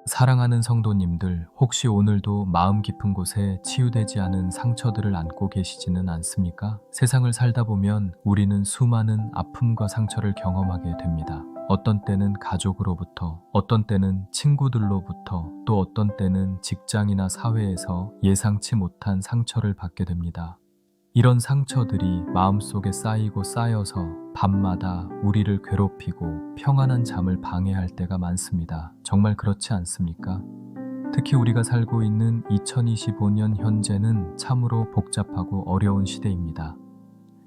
사랑하는 성도님들, 혹시 오늘도 마음 깊은 곳에 치유되지 않은 상처들을 안고 계시지는 않습니까? 세상을 살다 보면 우리는 수많은 아픔과 상처를 경험하게 됩니다. 어떤 때는 가족으로부터, 어떤 때는 친구들로부터, 또 어떤 때는 직장이나 사회에서 예상치 못한 상처를 받게 됩니다. 이런 상처들이 마음속에 쌓이고 쌓여서 밤마다 우리를 괴롭히고 평안한 잠을 방해할 때가 많습니다. 정말 그렇지 않습니까? 특히 우리가 살고 있는 2025년 현재는 참으로 복잡하고 어려운 시대입니다.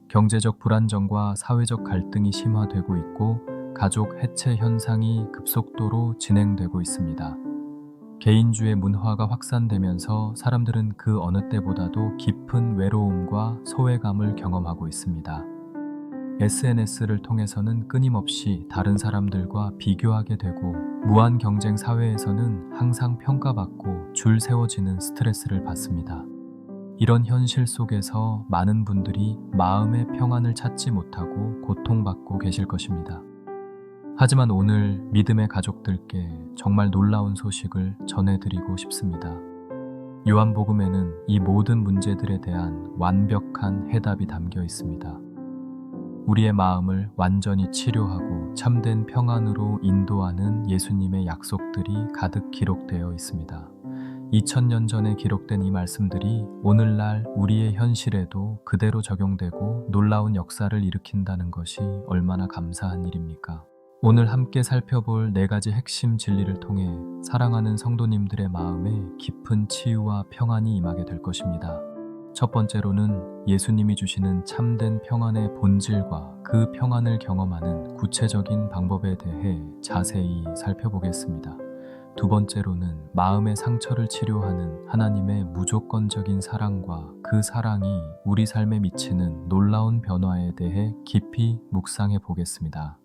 경제적 불안정과 사회적 갈등이 심화되고 있고 가족 해체 현상이 급속도로 진행되고 있습니다. 개인주의 문화가 확산되면서 사람들은 그 어느 때보다도 깊은 외로움과 소외감을 경험하고 있습니다. SNS를 통해서는 끊임없이 다른 사람들과 비교하게 되고, 무한 경쟁 사회에서는 항상 평가받고 줄 세워지는 스트레스를 받습니다. 이런 현실 속에서 많은 분들이 마음의 평안을 찾지 못하고 고통받고 계실 것입니다. 하지만 오늘 믿음의 가족들께 정말 놀라운 소식을 전해드리고 싶습니다. 요한복음에는 이 모든 문제들에 대한 완벽한 해답이 담겨 있습니다. 우리의 마음을 완전히 치료하고 참된 평안으로 인도하는 예수님의 약속들이 가득 기록되어 있습니다. 2000년 전에 기록된 이 말씀들이 오늘날 우리의 현실에도 그대로 적용되고 놀라운 역사를 일으킨다는 것이 얼마나 감사한 일입니까? 오늘 함께 살펴볼 4가지 핵심 진리를 통해 사랑하는 성도님들의 마음에 깊은 치유와 평안이 임하게 될 것입니다. 첫 번째로는 예수님이 주시는 참된 평안의 본질과 그 평안을 경험하는 구체적인 방법에 대해 자세히 살펴보겠습니다. 두 번째로는 마음의 상처를 치료하는 하나님의 무조건적인 사랑과 그 사랑이 우리 삶에 미치는 놀라운 변화에 대해 깊이 묵상해 보겠습니다.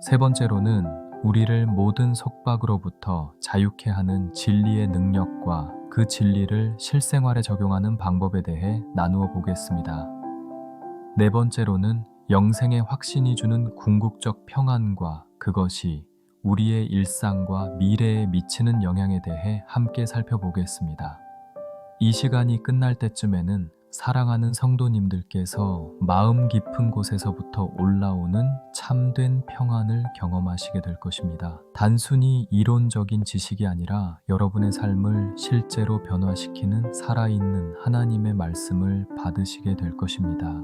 세 번째로는 우리를 모든 속박으로부터 자유케 하는 진리의 능력과 그 진리를 실생활에 적용하는 방법에 대해 나누어 보겠습니다. 네 번째로는 영생의 확신이 주는 궁극적 평안과 그것이 우리의 일상과 미래에 미치는 영향에 대해 함께 살펴보겠습니다. 이 시간이 끝날 때쯤에는 사랑하는 성도님들께서 마음 깊은 곳에서부터 올라오는 참된 평안을 경험하시게 될 것입니다. 단순히 이론적인 지식이 아니라 여러분의 삶을 실제로 변화시키는 살아있는 하나님의 말씀을 받으시게 될 것입니다.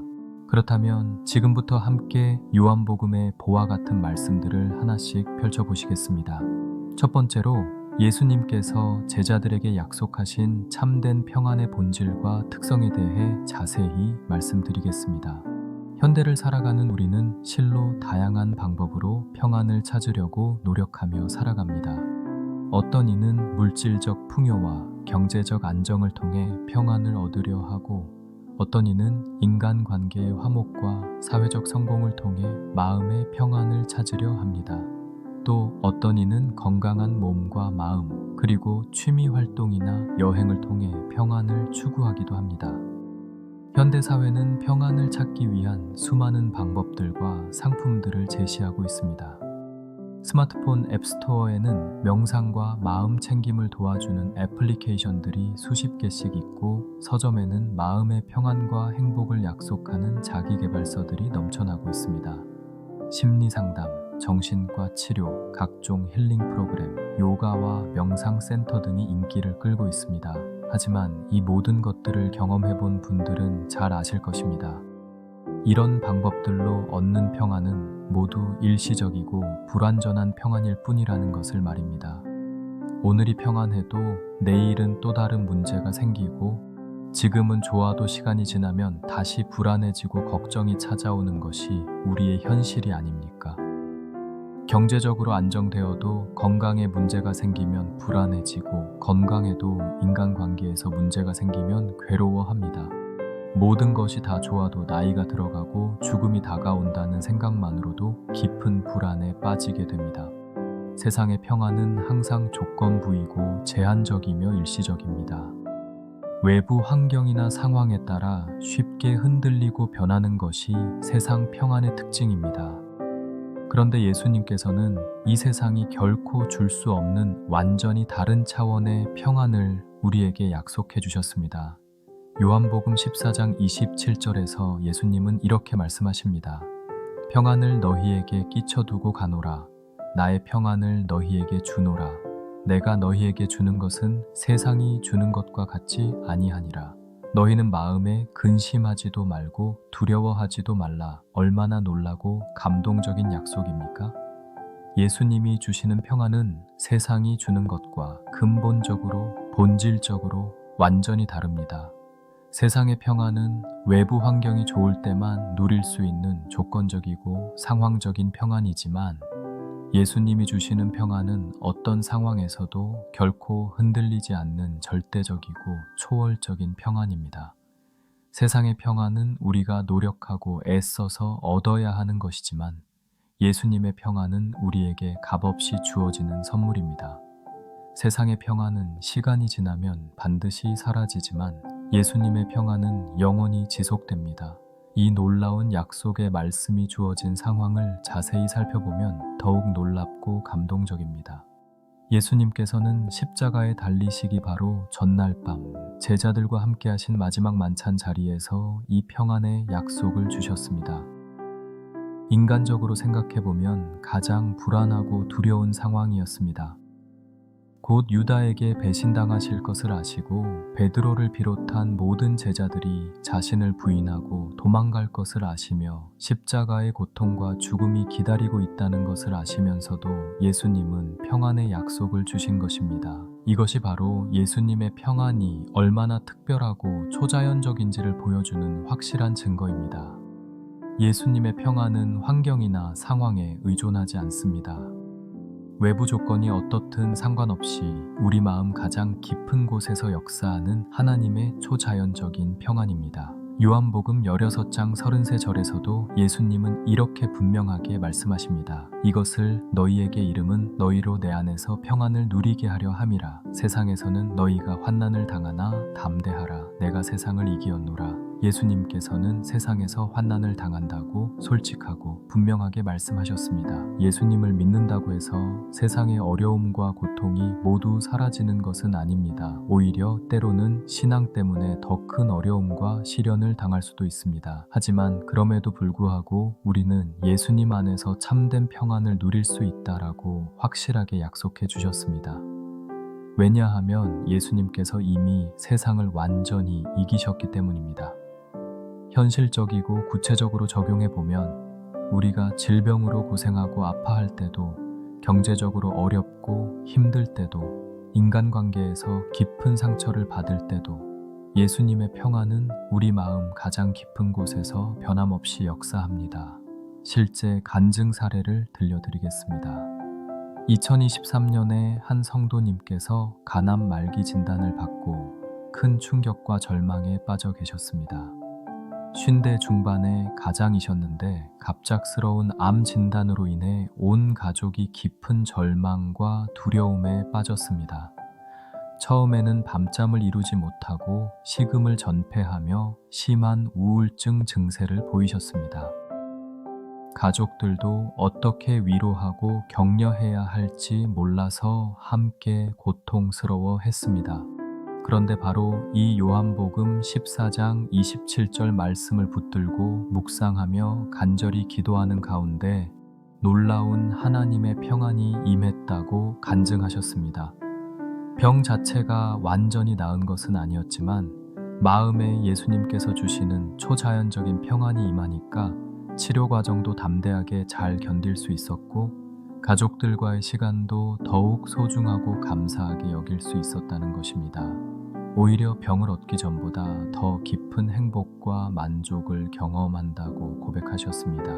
그렇다면 지금부터 함께 요한복음의 보와 같은 말씀들을 하나씩 펼쳐보시겠습니다. 첫 번째로 예수님께서 제자들에게 약속하신 참된 평안의 본질과 특성에 대해 자세히 말씀드리겠습니다. 현대를 살아가는 우리는 실로 다양한 방법으로 평안을 찾으려고 노력하며 살아갑니다. 어떤 이는 물질적 풍요와 경제적 안정을 통해 평안을 얻으려 하고, 어떤 이는 인간관계의 화목과 사회적 성공을 통해 마음의 평안을 찾으려 합니다. 또 어떤 이는 건강한 몸과 마음, 그리고 취미 활동이나 여행을 통해 평안을 추구하기도 합니다. 현대사회는 평안을 찾기 위한 수많은 방법들과 상품들을 제시하고 있습니다. 스마트폰 앱스토어에는 명상과 마음 챙김을 도와주는 애플리케이션들이 수십 개씩 있고, 서점에는 마음의 평안과 행복을 약속하는 자기계발서들이 넘쳐나고 있습니다. 심리상담, 정신과 치료, 각종 힐링 프로그램, 요가와 명상센터 등이 인기를 끌고 있습니다. 하지만 이 모든 것들을 경험해본 분들은 잘 아실 것입니다. 이런 방법들로 얻는 평안은 모두 일시적이고 불완전한 평안일 뿐이라는 것을 말입니다. 오늘이 평안해도 내일은 또 다른 문제가 생기고, 지금은 좋아도 시간이 지나면 다시 불안해지고 걱정이 찾아오는 것이 우리의 현실이 아닙니까? 경제적으로 안정되어도 건강에 문제가 생기면 불안해지고, 건강에도 인간관계에서 문제가 생기면 괴로워합니다. 모든 것이 다 좋아도 나이가 들어가고 죽음이 다가온다는 생각만으로도 깊은 불안에 빠지게 됩니다. 세상의 평안은 항상 조건부이고 제한적이며 일시적입니다. 외부 환경이나 상황에 따라 쉽게 흔들리고 변하는 것이 세상 평안의 특징입니다. 그런데 예수님께서는 이 세상이 결코 줄 수 없는 완전히 다른 차원의 평안을 우리에게 약속해 주셨습니다. 요한복음 14장 27절에서 예수님은 이렇게 말씀하십니다. 평안을 너희에게 끼쳐두고 가노라. 나의 평안을 너희에게 주노라. 내가 너희에게 주는 것은 세상이 주는 것과 같지 아니하니라. 너희는 마음에 근심하지도 말고 두려워하지도 말라. 얼마나 놀라고 감동적인 약속입니까? 예수님이 주시는 평안은 세상이 주는 것과 근본적으로, 본질적으로 완전히 다릅니다. 세상의 평안은 외부 환경이 좋을 때만 누릴 수 있는 조건적이고 상황적인 평안이지만 예수님이 주시는 평안은 어떤 상황에서도 결코 흔들리지 않는 절대적이고 초월적인 평안입니다. 세상의 평안은 우리가 노력하고 애써서 얻어야 하는 것이지만 예수님의 평안은 우리에게 값없이 주어지는 선물입니다. 세상의 평안은 시간이 지나면 반드시 사라지지만 예수님의 평안은 영원히 지속됩니다. 이 놀라운 약속의 말씀이 주어진 상황을 자세히 살펴보면 더욱 놀랍고 감동적입니다. 예수님께서는 십자가에 달리시기 바로 전날 밤 제자들과 함께 하신 마지막 만찬 자리에서 이 평안의 약속을 주셨습니다. 인간적으로 생각해보면 가장 불안하고 두려운 상황이었습니다. 곧 유다에게 배신당하실 것을 아시고 베드로를 비롯한 모든 제자들이 자신을 부인하고 도망갈 것을 아시며 십자가의 고통과 죽음이 기다리고 있다는 것을 아시면서도 예수님은 평안의 약속을 주신 것입니다. 이것이 바로 예수님의 평안이 얼마나 특별하고 초자연적인지를 보여주는 확실한 증거입니다. 예수님의 평안은 환경이나 상황에 의존하지 않습니다. 외부 조건이 어떻든 상관없이 우리 마음 가장 깊은 곳에서 역사하는 하나님의 초자연적인 평안입니다. 요한복음 16장 33절에서도 예수님은 이렇게 분명하게 말씀하십니다. 이것을 너희에게 이름은 너희로 내 안에서 평안을 누리게 하려 함이라. 세상에서는 너희가 환난을 당하나 담대하라. 내가 세상을 이기었노라. 예수님께서는 세상에서 환난을 당한다고 솔직하고 분명하게 말씀하셨습니다. 예수님을 믿는다고 해서 세상의 어려움과 고통이 모두 사라지는 것은 아닙니다. 오히려 때로는 신앙 때문에 더 큰 어려움과 시련을 당할 수도 있습니다. 하지만 그럼에도 불구하고 우리는 예수님 안에서 참된 평안을 누릴 수 있다라고 확실하게 약속해 주셨습니다. 왜냐하면 예수님께서 이미 세상을 완전히 이기셨기 때문입니다. 현실적이고 구체적으로 적용해보면 우리가 질병으로 고생하고 아파할 때도, 경제적으로 어렵고 힘들 때도, 인간관계에서 깊은 상처를 받을 때도 예수님의 평안은 우리 마음 가장 깊은 곳에서 변함없이 역사합니다. 실제 간증 사례를 들려드리겠습니다. 2023년에 한 성도님께서 간암 말기 진단을 받고 큰 충격과 절망에 빠져 계셨습니다. 50대 중반의 가장이셨는데 갑작스러운 암 진단으로 인해 온 가족이 깊은 절망과 두려움에 빠졌습니다. 처음에는 밤잠을 이루지 못하고 식음을 전폐하며 심한 우울증 증세를 보이셨습니다. 가족들도 어떻게 위로하고 격려해야 할지 몰라서 함께 고통스러워 했습니다. 그런데 바로 이 요한복음 14장 27절 말씀을 붙들고 묵상하며 간절히 기도하는 가운데 놀라운 하나님의 평안이 임했다고 간증하셨습니다. 병 자체가 완전히 나은 것은 아니었지만 마음에 예수님께서 주시는 초자연적인 평안이 임하니까 치료 과정도 담대하게 잘 견딜 수 있었고 가족들과의 시간도 더욱 소중하고 감사하게 여길 수 있었다는 것입니다. 오히려 병을 얻기 전보다 더 깊은 행복과 만족을 경험한다고 고백하셨습니다.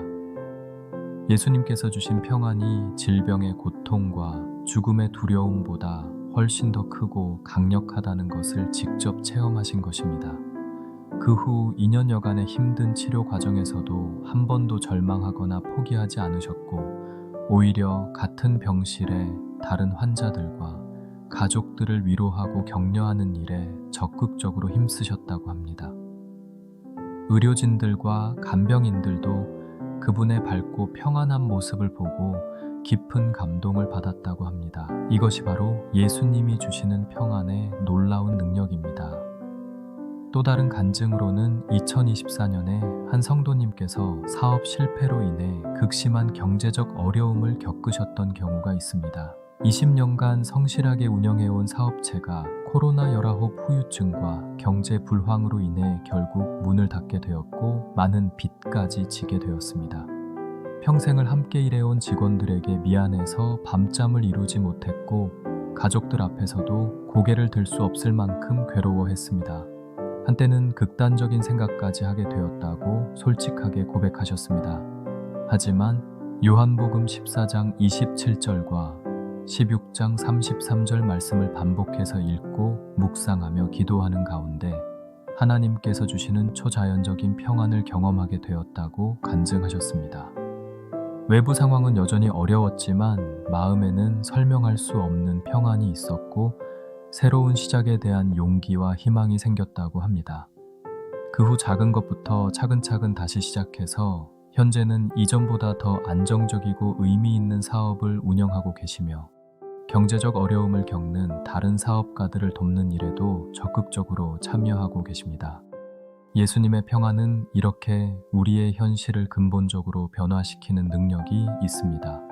예수님께서 주신 평안이 질병의 고통과 죽음의 두려움보다 훨씬 더 크고 강력하다는 것을 직접 체험하신 것입니다. 그 후 2년여간의 힘든 치료 과정에서도 한 번도 절망하거나 포기하지 않으셨고 오히려 같은 병실에 다른 환자들과 가족들을 위로하고 격려하는 일에 적극적으로 힘쓰셨다고 합니다. 의료진들과 간병인들도 그분의 밝고 평안한 모습을 보고 깊은 감동을 받았다고 합니다. 이것이 바로 예수님이 주시는 평안의 놀라운 능력입니다. 또 다른 간증으로는 2024년에 한 성도님께서 사업 실패로 인해 극심한 경제적 어려움을 겪으셨던 경우가 있습니다. 20년간 성실하게 운영해온 사업체가 코로나19 후유증과 경제 불황으로 인해 결국 문을 닫게 되었고 많은 빚까지 지게 되었습니다. 평생을 함께 일해온 직원들에게 미안해서 밤잠을 이루지 못했고 가족들 앞에서도 고개를 들 수 없을 만큼 괴로워했습니다. 한때는 극단적인 생각까지 하게 되었다고 솔직하게 고백하셨습니다. 하지만 요한복음 14장 27절과 16장 33절 말씀을 반복해서 읽고 묵상하며 기도하는 가운데 하나님께서 주시는 초자연적인 평안을 경험하게 되었다고 간증하셨습니다. 외부 상황은 여전히 어려웠지만 마음에는 설명할 수 없는 평안이 있었고 새로운 시작에 대한 용기와 희망이 생겼다고 합니다. 그 후 작은 것부터 차근차근 다시 시작해서 현재는 이전보다 더 안정적이고 의미 있는 사업을 운영하고 계시며 경제적 어려움을 겪는 다른 사업가들을 돕는 일에도 적극적으로 참여하고 계십니다. 예수님의 평안은 이렇게 우리의 현실을 근본적으로 변화시키는 능력이 있습니다.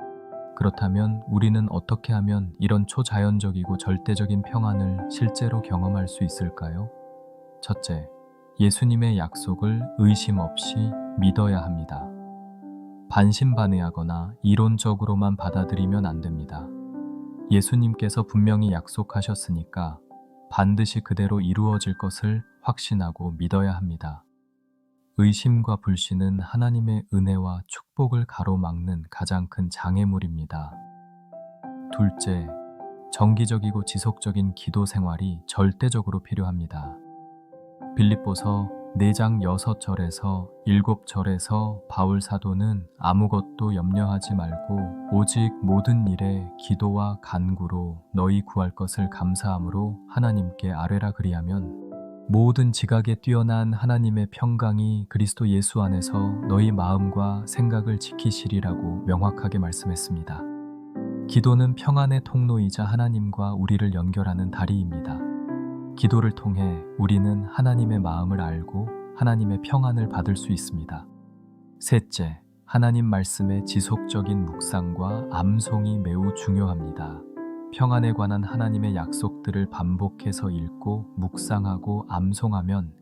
그렇다면 우리는 어떻게 하면 이런 초자연적이고 절대적인 평안을 실제로 경험할 수 있을까요? 첫째, 예수님의 약속을 의심 없이 믿어야 합니다. 반신반의하거나 이론적으로만 받아들이면 안 됩니다. 예수님께서 분명히 약속하셨으니까 반드시 그대로 이루어질 것을 확신하고 믿어야 합니다. 의심과 불신은 하나님의 은혜와 축복을 가로막는 가장 큰 장애물입니다. 둘째, 정기적이고 지속적인 기도 생활이 절대적으로 필요합니다. 빌립보서 4장 6절에서 7절에서 바울 사도는 아무것도 염려하지 말고 오직 모든 일에 기도와 간구로 너희 구할 것을 감사함으로 하나님께 아뢰라 그리하면 모든 지각에 뛰어난 하나님의 평강이 그리스도 예수 안에서 너희 마음과 생각을 지키시리라고 명확하게 말씀했습니다. 기도는 평안의 통로이자 하나님과 우리를 연결하는 다리입니다. 기도를 통해 우리는 하나님의 마음을 알고 하나님의 평안을 받을 수 있습니다. 셋째, 하나님 말씀의 지속적인 묵상과 암송이 매우 중요합니다. 평안에 관한 하나님의 약속들을 반복해서 읽고 묵상하고 암송하면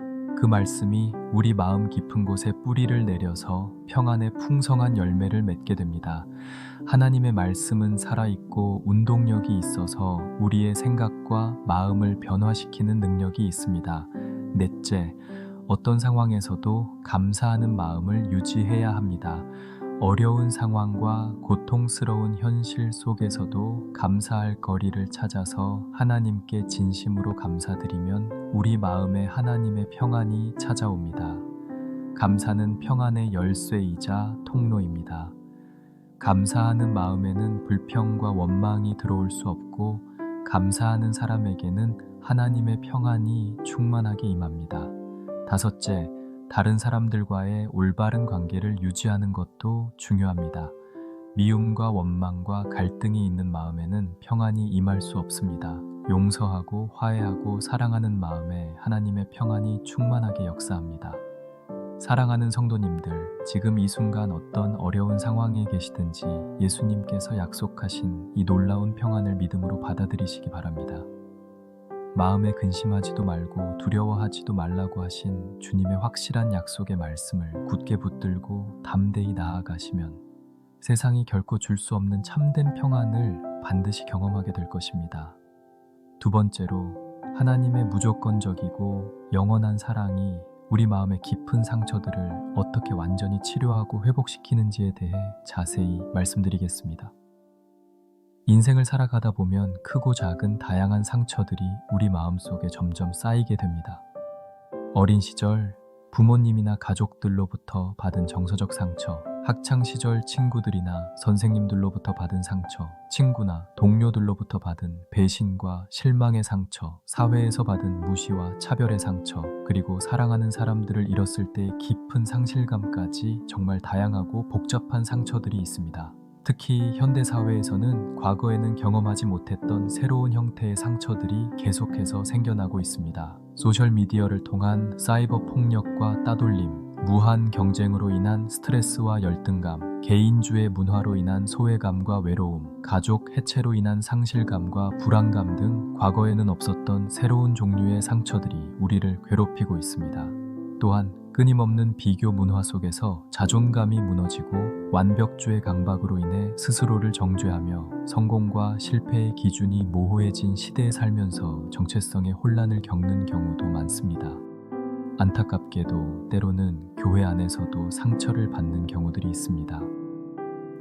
그 말씀이 우리 마음 깊은 곳에 뿌리를 내려서 평안의 풍성한 열매를 맺게 됩니다. 하나님의 말씀은 살아있고 운동력이 있어서 우리의 생각과 마음을 변화시키는 능력이 있습니다. 넷째, 어떤 상황에서도 감사하는 마음을 유지해야 합니다. 어려운 상황과 고통스러운 현실 속에서도 감사할 거리를 찾아서 하나님께 진심으로 감사드리면 우리 마음에 하나님의 평안이 찾아옵니다. 감사는 평안의 열쇠이자 통로입니다. 감사하는 마음에는 불평과 원망이 들어올 수 없고 감사하는 사람에게는 하나님의 평안이 충만하게 임합니다. 다섯째, 다른 사람들과의 올바른 관계를 유지하는 것도 중요합니다. 미움과 원망과 갈등이 있는 마음에는 평안이 임할 수 없습니다. 용서하고 화해하고 사랑하는 마음에 하나님의 평안이 충만하게 역사합니다. 사랑하는 성도님들, 지금 이 순간 어떤 어려운 상황에 계시든지 예수님께서 약속하신 이 놀라운 평안을 믿음으로 받아들이시기 바랍니다. 마음에 근심하지도 말고 두려워하지도 말라고 하신 주님의 확실한 약속의 말씀을 굳게 붙들고 담대히 나아가시면 세상이 결코 줄 수 없는 참된 평안을 반드시 경험하게 될 것입니다. 두 번째로, 하나님의 무조건적이고 영원한 사랑이 우리 마음의 깊은 상처들을 어떻게 완전히 치료하고 회복시키는지에 대해 자세히 말씀드리겠습니다. 인생을 살아가다 보면 크고 작은 다양한 상처들이 우리 마음속에 점점 쌓이게 됩니다. 어린 시절 부모님이나 가족들로부터 받은 정서적 상처, 학창시절 친구들이나 선생님들로부터 받은 상처, 친구나 동료들로부터 받은 배신과 실망의 상처, 사회에서 받은 무시와 차별의 상처, 그리고 사랑하는 사람들을 잃었을 때의 깊은 상실감까지 정말 다양하고 복잡한 상처들이 있습니다. 특히 현대사회에서는 과거에는 경험하지 못했던 새로운 형태의 상처들이 계속해서 생겨나고 있습니다. 소셜미디어를 통한 사이버 폭력과 따돌림, 무한 경쟁으로 인한 스트레스와 열등감, 개인주의 문화로 인한 소외감과 외로움, 가족 해체로 인한 상실감과 불안감 등 과거에는 없었던 새로운 종류의 상처들이 우리를 괴롭히고 있습니다. 또한 끊임없는 비교 문화 속에서 자존감이 무너지고 완벽주의 강박으로 인해 스스로를 정죄하며 성공과 실패의 기준이 모호해진 시대에 살면서 정체성의 혼란을 겪는 경우도 많습니다. 안타깝게도 때로는 교회 안에서도 상처를 받는 경우들이 있습니다.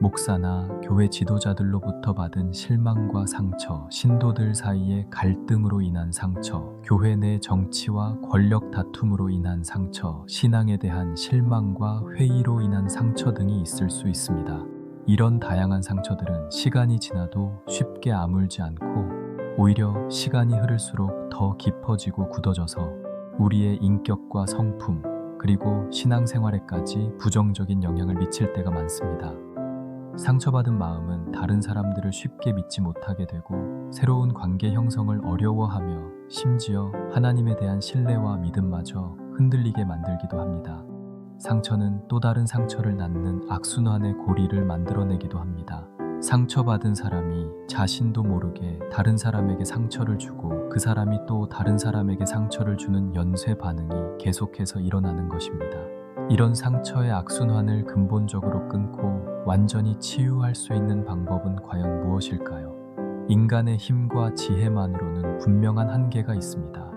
목사나 교회 지도자들로부터 받은 실망과 상처, 신도들 사이의 갈등으로 인한 상처, 교회 내 정치와 권력 다툼으로 인한 상처, 신앙에 대한 실망과 회의로 인한 상처 등이 있을 수 있습니다. 이런 다양한 상처들은 시간이 지나도 쉽게 아물지 않고 오히려 시간이 흐를수록 더 깊어지고 굳어져서 우리의 인격과 성품, 그리고 신앙생활에까지 부정적인 영향을 미칠 때가 많습니다. 상처받은 마음은 다른 사람들을 쉽게 믿지 못하게 되고 새로운 관계 형성을 어려워하며 심지어 하나님에 대한 신뢰와 믿음마저 흔들리게 만들기도 합니다. 상처는 또 다른 상처를 낳는 악순환의 고리를 만들어내기도 합니다. 상처받은 사람이 자신도 모르게 다른 사람에게 상처를 주고 그 사람이 또 다른 사람에게 상처를 주는 연쇄 반응이 계속해서 일어나는 것입니다. 이런 상처의 악순환을 근본적으로 끊고 완전히 치유할 수 있는 방법은 과연 무엇일까요? 인간의 힘과 지혜만으로는 분명한 한계가 있습니다.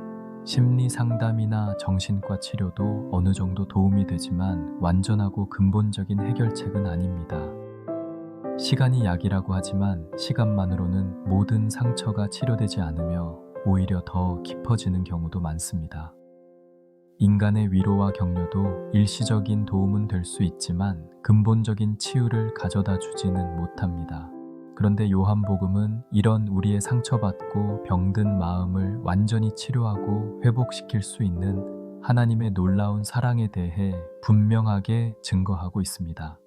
심리 상담이나 정신과 치료도 어느 정도 도움이 되지만 완전하고 근본적인 해결책은 아닙니다. 시간이 약이라고 하지만 시간만으로는 모든 상처가 치료되지 않으며 오히려 더 깊어지는 경우도 많습니다. 인간의 위로와 격려도 일시적인 도움은 될 수 있지만 근본적인 치유를 가져다 주지는 못합니다. 그런데 요한복음은 이런 우리의 상처받고 병든 마음을 완전히 치료하고 회복시킬 수 있는 하나님의 놀라운 사랑에 대해 분명하게 증거하고 있습니다.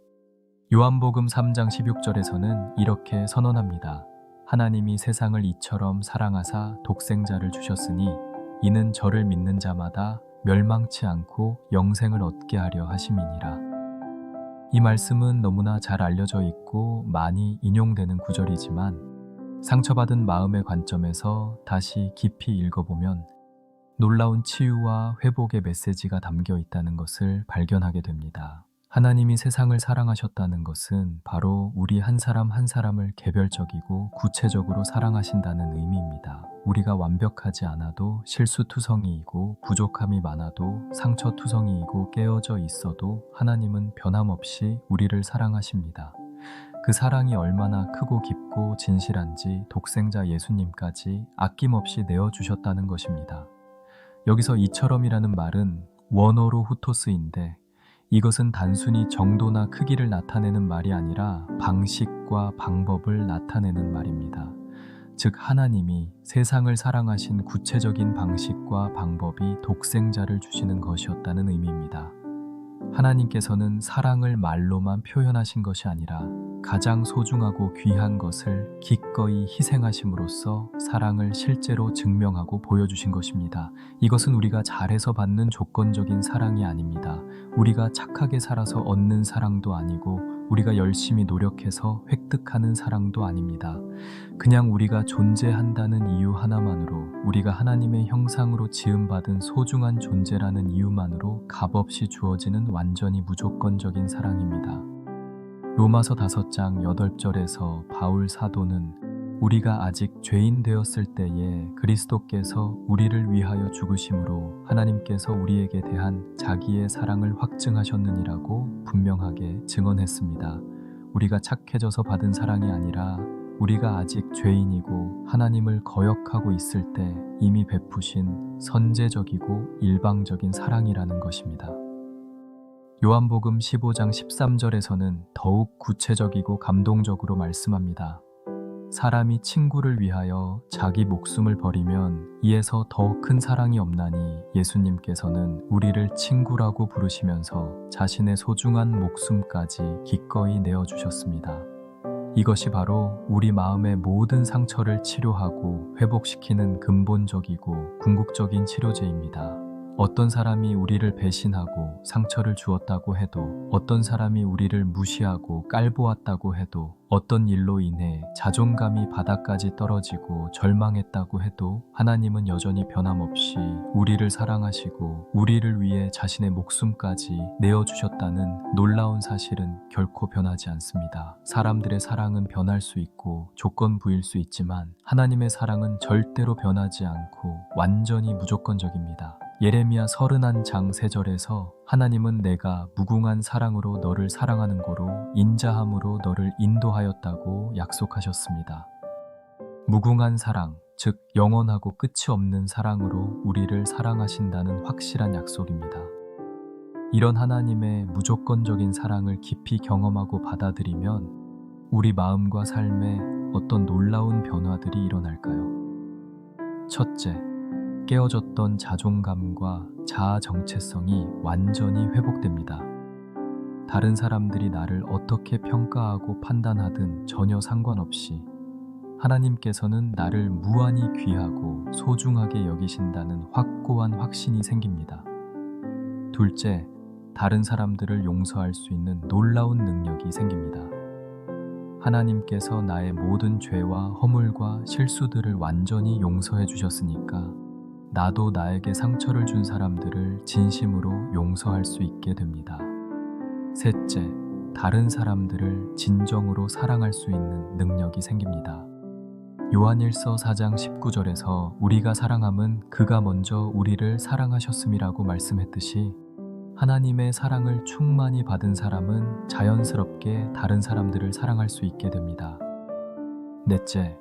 요한복음 3장 16절에서는 이렇게 선언합니다. 하나님이 세상을 이처럼 사랑하사 독생자를 주셨으니 이는 저를 믿는 자마다 멸망치 않고 영생을 얻게 하려 하심이니라. 이 말씀은 너무나 잘 알려져 있고 많이 인용되는 구절이지만 상처받은 마음의 관점에서 다시 깊이 읽어보면 놀라운 치유와 회복의 메시지가 담겨 있다는 것을 발견하게 됩니다. 하나님이 세상을 사랑하셨다는 것은 바로 우리 한 사람 한 사람을 개별적이고 구체적으로 사랑하신다는 의미입니다. 우리가 완벽하지 않아도 실수투성이이고 부족함이 많아도 상처투성이이고 깨어져 있어도 하나님은 변함없이 우리를 사랑하십니다. 그 사랑이 얼마나 크고 깊고 진실한지 독생자 예수님까지 아낌없이 내어주셨다는 것입니다. 여기서 이처럼이라는 말은 원어로 후토스인데 이것은 단순히 정도나 크기를 나타내는 말이 아니라 방식과 방법을 나타내는 말입니다. 즉 하나님이 세상을 사랑하신 구체적인 방식과 방법이 독생자를 주시는 것이었다는 의미입니다. 하나님께서는 사랑을 말로만 표현하신 것이 아니라 가장 소중하고 귀한 것을 기꺼이 희생하심으로써 사랑을 실제로 증명하고 보여주신 것입니다. 이것은 우리가 잘해서 받는 조건적인 사랑이 아닙니다. 우리가 착하게 살아서 얻는 사랑도 아니고 우리가 열심히 노력해서 획득하는 사랑도 아닙니다. 그냥 우리가 존재한다는 이유 하나만으로 우리가 하나님의 형상으로 지음받은 소중한 존재라는 이유만으로 값없이 주어지는 완전히 무조건적인 사랑입니다. 로마서 5장 8절에서 바울 사도는 우리가 아직 죄인 되었을 때에 그리스도께서 우리를 위하여 죽으심으로 하나님께서 우리에게 대한 자기의 사랑을 확증하셨느니라고 분명하게 증언했습니다. 우리가 착해져서 받은 사랑이 아니라 우리가 아직 죄인이고 하나님을 거역하고 있을 때 이미 베푸신 선제적이고 일방적인 사랑이라는 것입니다. 요한복음 15장 13절에서는 더욱 구체적이고 감동적으로 말씀합니다. 사람이 친구를 위하여 자기 목숨을 버리면 이에서 더 큰 사랑이 없나니 예수님께서는 우리를 친구라고 부르시면서 자신의 소중한 목숨까지 기꺼이 내어주셨습니다. 이것이 바로 우리 마음의 모든 상처를 치료하고 회복시키는 근본적이고 궁극적인 치료제입니다. 어떤 사람이 우리를 배신하고 상처를 주었다고 해도, 어떤 사람이 우리를 무시하고 깔보았다고 해도, 어떤 일로 인해 자존감이 바닥까지 떨어지고 절망했다고 해도 하나님은 여전히 변함없이 우리를 사랑하시고 우리를 위해 자신의 목숨까지 내어주셨다는 놀라운 사실은 결코 변하지 않습니다. 사람들의 사랑은 변할 수 있고 조건부일 수 있지만 하나님의 사랑은 절대로 변하지 않고 완전히 무조건적입니다. 예레미야 31장 3절에서 하나님은 내가 무궁한 사랑으로 너를 사랑하는 고로 인자함으로 너를 인도하였다고 약속하셨습니다. 무궁한 사랑, 즉 영원하고 끝이 없는 사랑으로 우리를 사랑하신다는 확실한 약속입니다. 이런 하나님의 무조건적인 사랑을 깊이 경험하고 받아들이면 우리 마음과 삶에 어떤 놀라운 변화들이 일어날까요? 첫째, 깨어졌던 자존감과 자아 정체성이 완전히 회복됩니다. 다른 사람들이 나를 어떻게 평가하고 판단하든 전혀 상관없이 하나님께서는 나를 무한히 귀하고 소중하게 여기신다는 확고한 확신이 생깁니다. 둘째, 다른 사람들을 용서할 수 있는 놀라운 능력이 생깁니다. 하나님께서 나의 모든 죄와 허물과 실수들을 완전히 용서해 주셨으니까 나도 나에게 상처를 준 사람들을 진심으로 용서할 수 있게 됩니다. 셋째, 다른 사람들을 진정으로 사랑할 수 있는 능력이 생깁니다. 요한일서 4장 19절에서 우리가 사랑함은 그가 먼저 우리를 사랑하셨음이라고 말씀했듯이 하나님의 사랑을 충만히 받은 사람은 자연스럽게 다른 사람들을 사랑할 수 있게 됩니다. 넷째,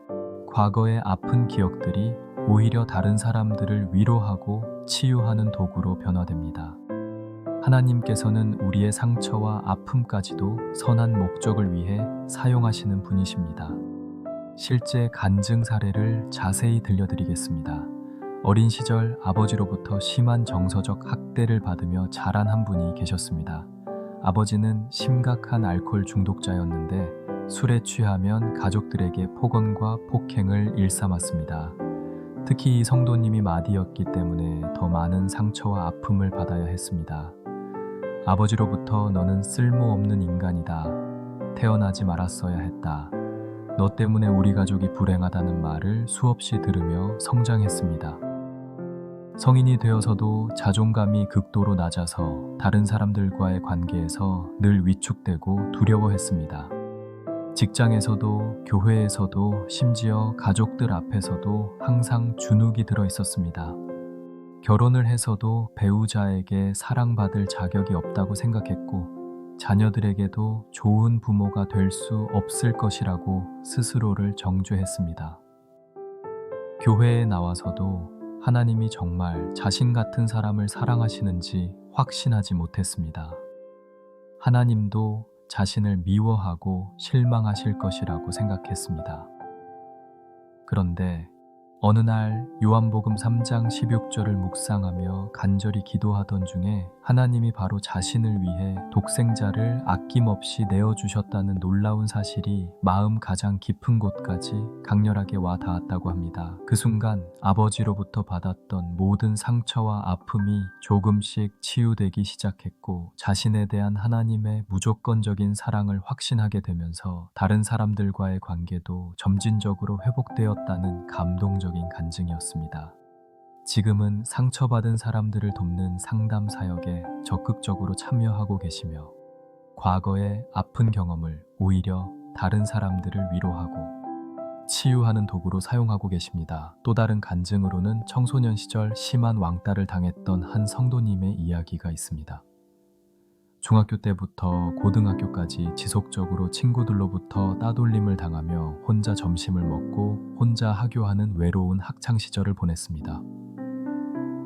과거의 아픈 기억들이 오히려 다른 사람들을 위로하고 치유하는 도구로 변화됩니다. 하나님께서는 우리의 상처와 아픔까지도 선한 목적을 위해 사용하시는 분이십니다. 실제 간증 사례를 자세히 들려드리겠습니다. 어린 시절 아버지로부터 심한 정서적 학대를 받으며 자란 한 분이 계셨습니다. 아버지는 심각한 알코올 중독자였는데 술에 취하면 가족들에게 폭언과 폭행을 일삼았습니다. 특히 이 성도님이 마디였기 때문에 더 많은 상처와 아픔을 받아야 했습니다. 아버지로부터 너는 쓸모없는 인간이다. 태어나지 말았어야 했다. 너 때문에 우리 가족이 불행하다는 말을 수없이 들으며 성장했습니다. 성인이 되어서도 자존감이 극도로 낮아서 다른 사람들과의 관계에서 늘 위축되고 두려워했습니다. 직장에서도 교회에서도 심지어 가족들 앞에서도 항상 주눅이 들어 있었습니다. 결혼을 해서도 배우자에게 사랑받을 자격이 없다고 생각했고 자녀들에게도 좋은 부모가 될 수 없을 것이라고 스스로를 정죄했습니다. 교회에 나와서도 하나님이 정말 자신 같은 사람을 사랑하시는지 확신하지 못했습니다. 하나님도 자신을 미워하고 실망하실 것이라고 생각했습니다. 그런데 어느 날 요한복음 3장 16절을 묵상하며 간절히 기도하던 중에 하나님이 바로 자신을 위해 독생자를 아낌없이 내어주셨다는 놀라운 사실이 마음 가장 깊은 곳까지 강렬하게 와 닿았다고 합니다. 그 순간 아버지로부터 받았던 모든 상처와 아픔이 조금씩 치유되기 시작했고 자신에 대한 하나님의 무조건적인 사랑을 확신하게 되면서 다른 사람들과의 관계도 점진적으로 회복되었다는 감동적인 간증이었습니다. 지금은 상처받은 사람들을 돕는 상담 사역에 적극적으로 참여하고 계시며 과거의 아픈 경험을 오히려 다른 사람들을 위로하고 치유하는 도구로 사용하고 계십니다. 또 다른 간증으로는 청소년 시절 심한 왕따를 당했던 한 성도님의 이야기가 있습니다. 중학교 때부터 고등학교까지 지속적으로 친구들로부터 따돌림을 당하며 혼자 점심을 먹고 혼자 하교하는 외로운 학창시절을 보냈습니다.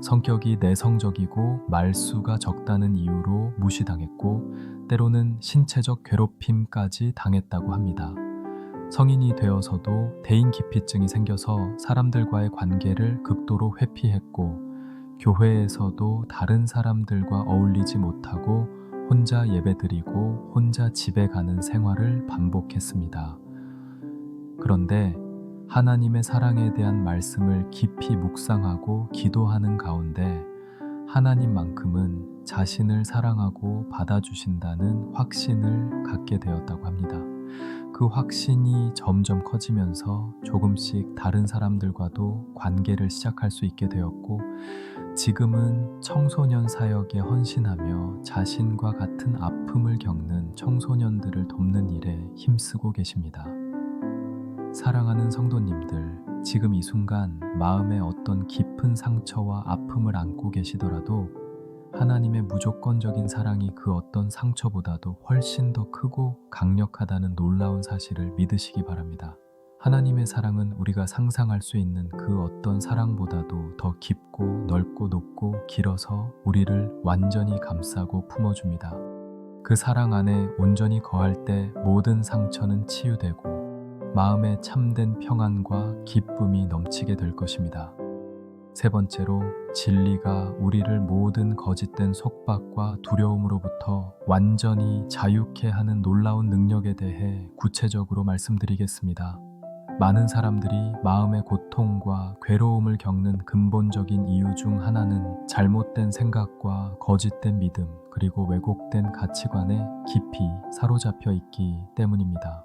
성격이 내성적이고 말수가 적다는 이유로 무시당했고 때로는 신체적 괴롭힘까지 당했다고 합니다. 성인이 되어서도 대인기피증이 생겨서 사람들과의 관계를 극도로 회피했고 교회에서도 다른 사람들과 어울리지 못하고 혼자 예배드리고 혼자 집에 가는 생활을 반복했습니다. 그런데 하나님의 사랑에 대한 말씀을 깊이 묵상하고 기도하는 가운데 하나님만큼은 자신을 사랑하고 받아주신다는 확신을 갖게 되었다고 합니다. 그 확신이 점점 커지면서 조금씩 다른 사람들과도 관계를 시작할 수 있게 되었고 지금은 청소년 사역에 헌신하며 자신과 같은 아픔을 겪는 청소년들을 돕는 일에 힘쓰고 계십니다. 사랑하는 성도님들, 지금 이 순간 마음에 어떤 깊은 상처와 아픔을 안고 계시더라도 하나님의 무조건적인 사랑이 그 어떤 상처보다도 훨씬 더 크고 강력하다는 놀라운 사실을 믿으시기 바랍니다. 하나님의 사랑은 우리가 상상할 수 있는 그 어떤 사랑보다도 더 깊고 넓고 높고 길어서 우리를 완전히 감싸고 품어줍니다. 그 사랑 안에 온전히 거할 때 모든 상처는 치유되고 마음에 참된 평안과 기쁨이 넘치게 될 것입니다. 세 번째로, 진리가 우리를 모든 거짓된 속박과 두려움으로부터 완전히 자유케 하는 놀라운 능력에 대해 구체적으로 말씀드리겠습니다. 많은 사람들이 마음의 고통과 괴로움을 겪는 근본적인 이유 중 하나는 잘못된 생각과 거짓된 믿음, 그리고 왜곡된 가치관에 깊이 사로잡혀 있기 때문입니다.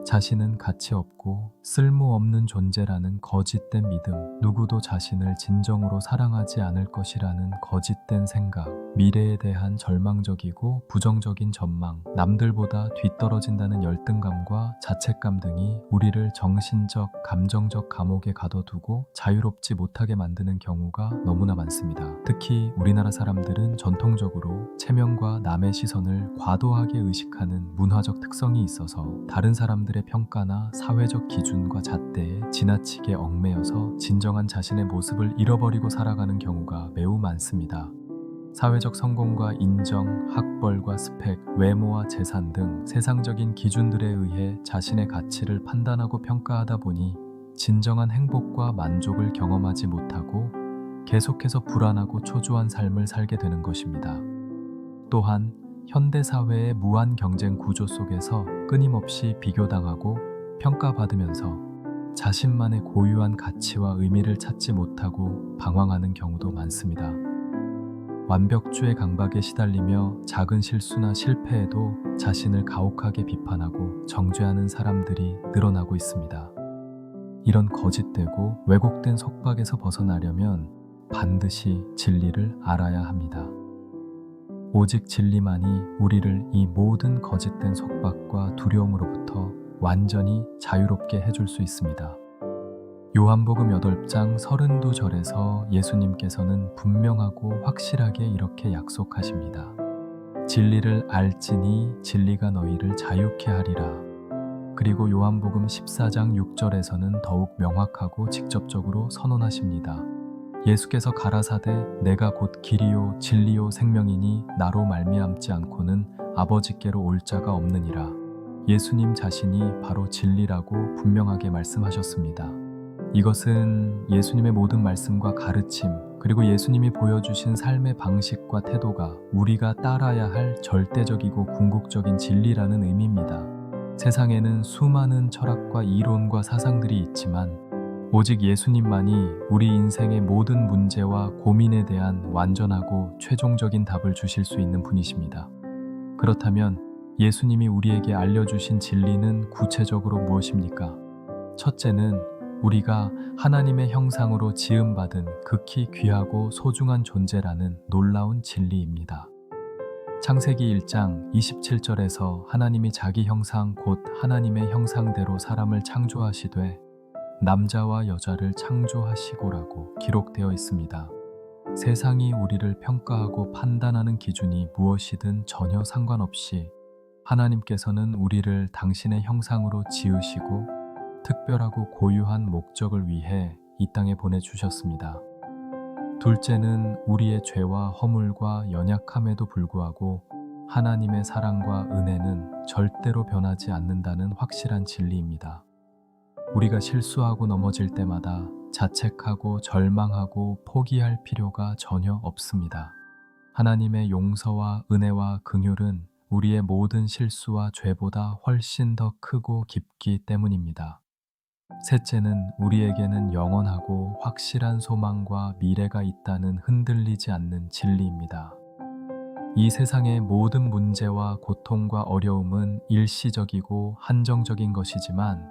자신은 가치 없고 쓸모없는 존재라는 거짓된 믿음, 누구도 자신을 진정으로 사랑하지 않을 것이라는 거짓된 생각, 미래에 대한 절망적이고 부정적인 전망, 남들보다 뒤떨어진다는 열등감과 자책감 등이 우리를 정신적, 감정적 감옥에 가둬두고 자유롭지 못하게 만드는 경우가 너무나 많습니다. 특히 우리나라 사람들은 전통적으로 체면과 남의 시선을 과도하게 의식하는 문화적 특성이 있어서 다른 사람들의 평가나 사회적 기준과 잣대에 지나치게 얽매여서 진정한 자신의 모습을 잃어버리고 살아가는 경우가 매우 많습니다. 사회적 성공과 인정, 학벌과 스펙, 외모와 재산 등 세상적인 기준들에 의해 자신의 가치를 판단하고 평가하다 보니 진정한 행복과 만족을 경험하지 못하고 계속해서 불안하고 초조한 삶을 살게 되는 것입니다. 또한 현대사회의 무한 경쟁 구조 속에서 끊임없이 비교당하고 평가받으면서 자신만의 고유한 가치와 의미를 찾지 못하고 방황하는 경우도 많습니다. 완벽주의 강박에 시달리며 작은 실수나 실패에도 자신을 가혹하게 비판하고 정죄하는 사람들이 늘어나고 있습니다. 이런 거짓되고 왜곡된 속박에서 벗어나려면 반드시 진리를 알아야 합니다. 오직 진리만이 우리를 이 모든 거짓된 속박과 두려움으로부터 완전히 자유롭게 해줄 수 있습니다. 요한복음 8장 32절에서 예수님께서는 분명하고 확실하게 이렇게 약속하십니다. 진리를 알지니 진리가 너희를 자유케 하리라. 그리고 요한복음 14장 6절에서는 더욱 명확하고 직접적으로 선언하십니다. 예수께서 가라사대 내가 곧 길이요 진리요 생명이니 나로 말미암지 않고는 아버지께로 올 자가 없느니라. 예수님 자신이 바로 진리라고 분명하게 말씀하셨습니다. 이것은 예수님의 모든 말씀과 가르침, 그리고 예수님이 보여주신 삶의 방식과 태도가 우리가 따라야 할 절대적이고 궁극적인 진리라는 의미입니다. 세상에는 수많은 철학과 이론과 사상들이 있지만 오직 예수님만이 우리 인생의 모든 문제와 고민에 대한 완전하고 최종적인 답을 주실 수 있는 분이십니다. 그렇다면 예수님이 우리에게 알려주신 진리는 구체적으로 무엇입니까? 첫째는 우리가 하나님의 형상으로 지음받은 극히 귀하고 소중한 존재라는 놀라운 진리입니다. 창세기 1장 27절에서 하나님이 자기 형상 곧 하나님의 형상대로 사람을 창조하시되 남자와 여자를 창조하시고라고 기록되어 있습니다. 세상이 우리를 평가하고 판단하는 기준이 무엇이든 전혀 상관없이 하나님께서는 우리를 당신의 형상으로 지으시고 특별하고 고유한 목적을 위해 이 땅에 보내주셨습니다. 둘째는 우리의 죄와 허물과 연약함에도 불구하고 하나님의 사랑과 은혜는 절대로 변하지 않는다는 확실한 진리입니다. 우리가 실수하고 넘어질 때마다 자책하고 절망하고 포기할 필요가 전혀 없습니다. 하나님의 용서와 은혜와 긍휼은 우리의 모든 실수와 죄보다 훨씬 더 크고 깊기 때문입니다. 셋째는 우리에게는 영원하고 확실한 소망과 미래가 있다는 흔들리지 않는 진리입니다. 이 세상의 모든 문제와 고통과 어려움은 일시적이고 한정적인 것이지만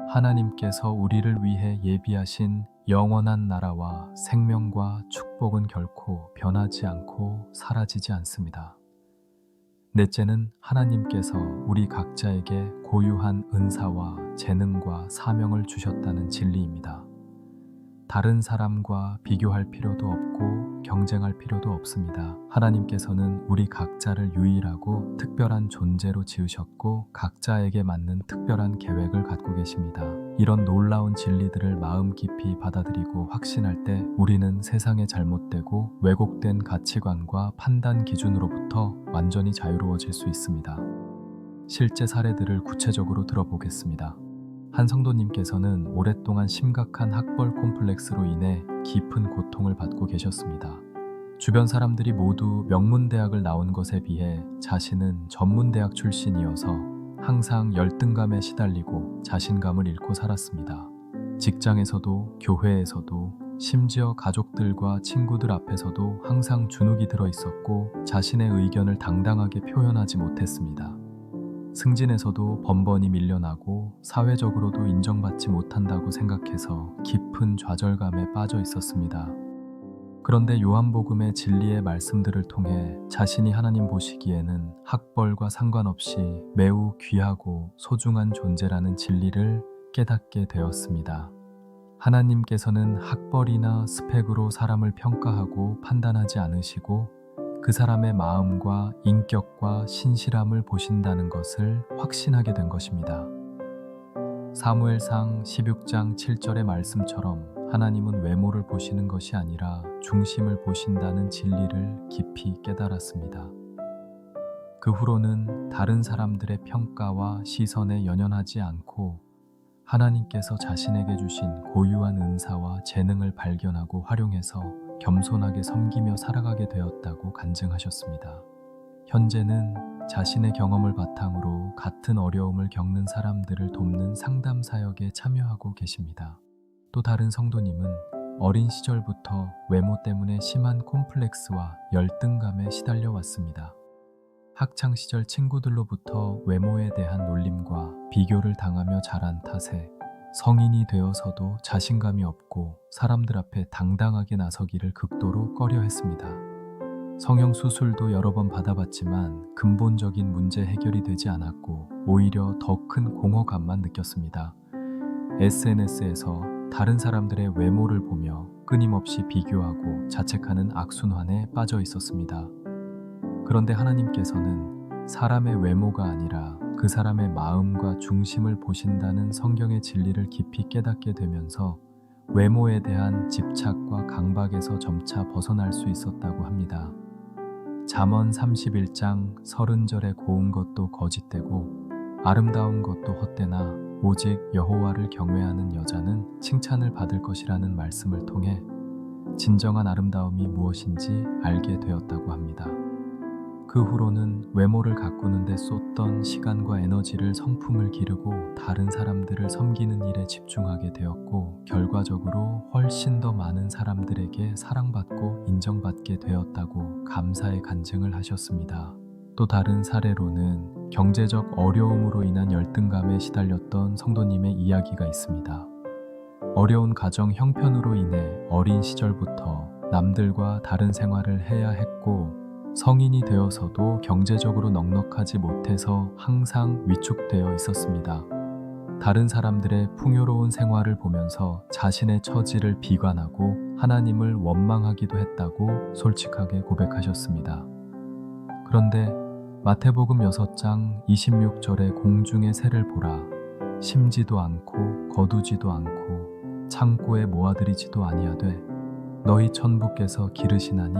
하나님께서 우리를 위해 예비하신 영원한 나라와 생명과 축복은 결코 변하지 않고 사라지지 않습니다. 넷째는 하나님께서 우리 각자에게 고유한 은사와 재능과 사명을 주셨다는 진리입니다. 다른 사람과 비교할 필요도 없고 경쟁할 필요도 없습니다. 하나님께서는 우리 각자를 유일하고 특별한 존재로 지으셨고 각자에게 맞는 특별한 계획을 갖고 계십니다. 이런 놀라운 진리들을 마음 깊이 받아들이고 확신할 때 우리는 세상의 잘못되고 왜곡된 가치관과 판단 기준으로부터 완전히 자유로워질 수 있습니다. 실제 사례들을 구체적으로 들어보겠습니다. 한 성도님께서는 오랫동안 심각한 학벌 콤플렉스로 인해 깊은 고통을 받고 계셨습니다. 주변 사람들이 모두 명문대학을 나온 것에 비해 자신은 전문대학 출신이어서 항상 열등감에 시달리고 자신감을 잃고 살았습니다. 직장에서도 교회에서도 심지어 가족들과 친구들 앞에서도 항상 주눅이 들어 있었고 자신의 의견을 당당하게 표현하지 못했습니다. 승진에서도 번번이 밀려나고 사회적으로도 인정받지 못한다고 생각해서 깊은 좌절감에 빠져 있었습니다. 그런데 요한복음의 진리의 말씀들을 통해 자신이 하나님 보시기에는 학벌과 상관없이 매우 귀하고 소중한 존재라는 진리를 깨닫게 되었습니다. 하나님께서는 학벌이나 스펙으로 사람을 평가하고 판단하지 않으시고 그 사람의 마음과 인격과 신실함을 보신다는 것을 확신하게 된 것입니다. 사무엘상 16장 7절의 말씀처럼 하나님은 외모를 보시는 것이 아니라 중심을 보신다는 진리를 깊이 깨달았습니다. 그 후로는 다른 사람들의 평가와 시선에 연연하지 않고 하나님께서 자신에게 주신 고유한 은사와 재능을 발견하고 활용해서 겸손하게 섬기며 살아가게 되었다고 간증하셨습니다. 현재는 자신의 경험을 바탕으로 같은 어려움을 겪는 사람들을 돕는 상담 사역에 참여하고 계십니다. 또 다른 성도님은 어린 시절부터 외모 때문에 심한 콤플렉스와 열등감에 시달려 왔습니다. 학창 시절 친구들로부터 외모에 대한 놀림과 비교를 당하며 자란 탓에 성인이 되어서도 자신감이 없고 사람들 앞에 당당하게 나서기를 극도로 꺼려했습니다. 성형수술도 여러 번 받아봤지만 근본적인 문제 해결이 되지 않았고 오히려 더 큰 공허감만 느꼈습니다. SNS에서 다른 사람들의 외모를 보며 끊임없이 비교하고 자책하는 악순환에 빠져 있었습니다. 그런데 하나님께서는 사람의 외모가 아니라 그 사람의 마음과 중심을 보신다는 성경의 진리를 깊이 깨닫게 되면서 외모에 대한 집착과 강박에서 점차 벗어날 수 있었다고 합니다. 잠언 31장 30절에 고운 것도 거짓되고 아름다운 것도 헛되나 오직 여호와를 경외하는 여자는 칭찬을 받을 것이라는 말씀을 통해 진정한 아름다움이 무엇인지 알게 되었다고 합니다. 그 후로는 외모를 가꾸는 데 쏟던 시간과 에너지를 성품을 기르고 다른 사람들을 섬기는 일에 집중하게 되었고 결과적으로 훨씬 더 많은 사람들에게 사랑받고 인정받게 되었다고 감사의 간증을 하셨습니다. 또 다른 사례로는 경제적 어려움으로 인한 열등감에 시달렸던 성도님의 이야기가 있습니다. 어려운 가정 형편으로 인해 어린 시절부터 남들과 다른 생활을 해야 했고 성인이 되어서도 경제적으로 넉넉하지 못해서 항상 위축되어 있었습니다. 다른 사람들의 풍요로운 생활을 보면서 자신의 처지를 비관하고 하나님을 원망하기도 했다고 솔직하게 고백하셨습니다. 그런데 마태복음 6장 26절의 공중의 새를 보라. 심지도 않고 거두지도 않고 창고에 모아들이지도 아니하되 너희 천부께서 기르시나니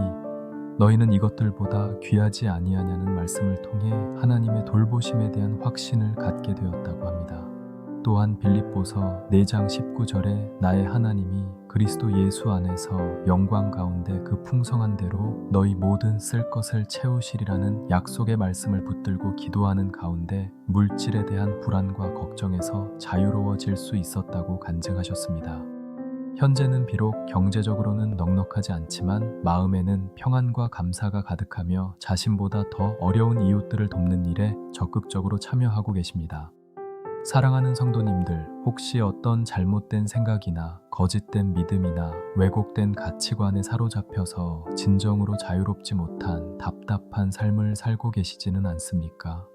너희는 이것들보다 귀하지 아니하냐는 말씀을 통해 하나님의 돌보심에 대한 확신을 갖게 되었다고 합니다. 또한 빌립보서 4장 19절에 나의 하나님이 그리스도 예수 안에서 영광 가운데 그 풍성한 대로 너희 모든 쓸 것을 채우시리라는 약속의 말씀을 붙들고 기도하는 가운데 물질에 대한 불안과 걱정에서 자유로워질 수 있었다고 간증하셨습니다. 현재는 비록 경제적으로는 넉넉하지 않지만 마음에는 평안과 감사가 가득하며 자신보다 더 어려운 이웃들을 돕는 일에 적극적으로 참여하고 계십니다. 사랑하는 성도님들, 혹시 어떤 잘못된 생각이나 거짓된 믿음이나 왜곡된 가치관에 사로잡혀서 진정으로 자유롭지 못한 답답한 삶을 살고 계시지는 않습니까?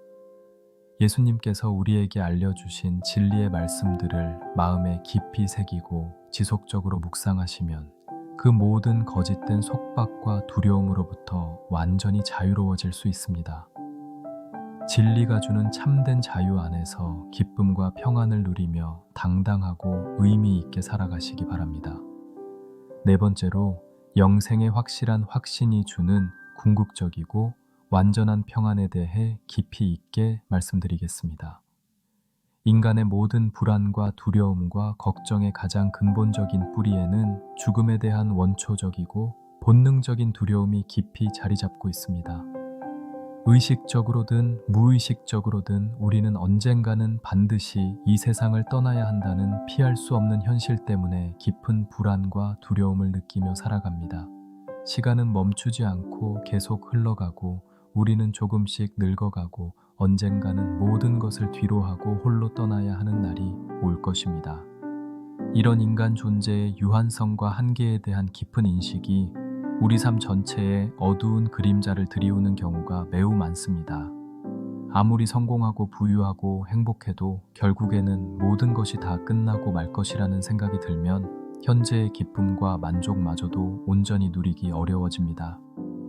예수님께서 우리에게 알려주신 진리의 말씀들을 마음에 깊이 새기고 지속적으로 묵상하시면 그 모든 거짓된 속박과 두려움으로부터 완전히 자유로워질 수 있습니다. 진리가 주는 참된 자유 안에서 기쁨과 평안을 누리며 당당하고 의미 있게 살아가시기 바랍니다. 네 번째로, 영생의 확실한 확신이 주는 궁극적이고 완전한 평안에 대해 깊이 있게 말씀드리겠습니다. 인간의 모든 불안과 두려움과 걱정의 가장 근본적인 뿌리에는 죽음에 대한 원초적이고 본능적인 두려움이 깊이 자리 잡고 있습니다. 의식적으로든 무의식적으로든 우리는 언젠가는 반드시 이 세상을 떠나야 한다는 피할 수 없는 현실 때문에 깊은 불안과 두려움을 느끼며 살아갑니다. 시간은 멈추지 않고 계속 흘러가고 우리는 조금씩 늙어가고 언젠가는 모든 것을 뒤로하고 홀로 떠나야 하는 날이 올 것입니다. 이런 인간 존재의 유한성과 한계에 대한 깊은 인식이 우리 삶 전체에 어두운 그림자를 들이우는 경우가 매우 많습니다. 아무리 성공하고 부유하고 행복해도 결국에는 모든 것이 다 끝나고 말 것이라는 생각이 들면 현재의 기쁨과 만족마저도 온전히 누리기 어려워집니다.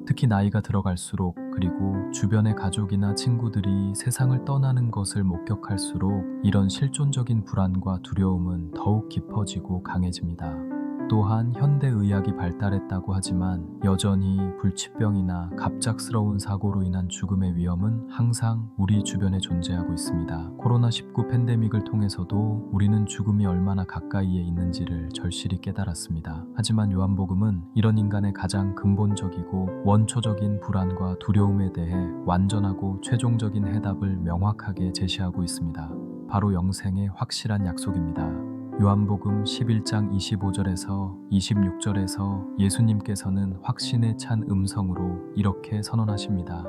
특히 나이가 들어갈수록, 그리고 주변의 가족이나 친구들이 세상을 떠나는 것을 목격할수록 이런 실존적인 불안과 두려움은 더욱 깊어지고 강해집니다. 또한 현대의학이 발달했다고 하지만 여전히 불치병이나 갑작스러운 사고로 인한 죽음의 위험은 항상 우리 주변에 존재하고 있습니다. 코로나19 팬데믹을 통해서도 우리는 죽음이 얼마나 가까이에 있는지를 절실히 깨달았습니다. 하지만 요한복음은 이런 인간의 가장 근본적이고 원초적인 불안과 두려움에 대해 완전하고 최종적인 해답을 명확하게 제시하고 있습니다. 바로 영생의 확실한 약속입니다. 요한복음 11장 25절에서 26절에서 예수님께서는 확신에 찬 음성으로 이렇게 선언하십니다.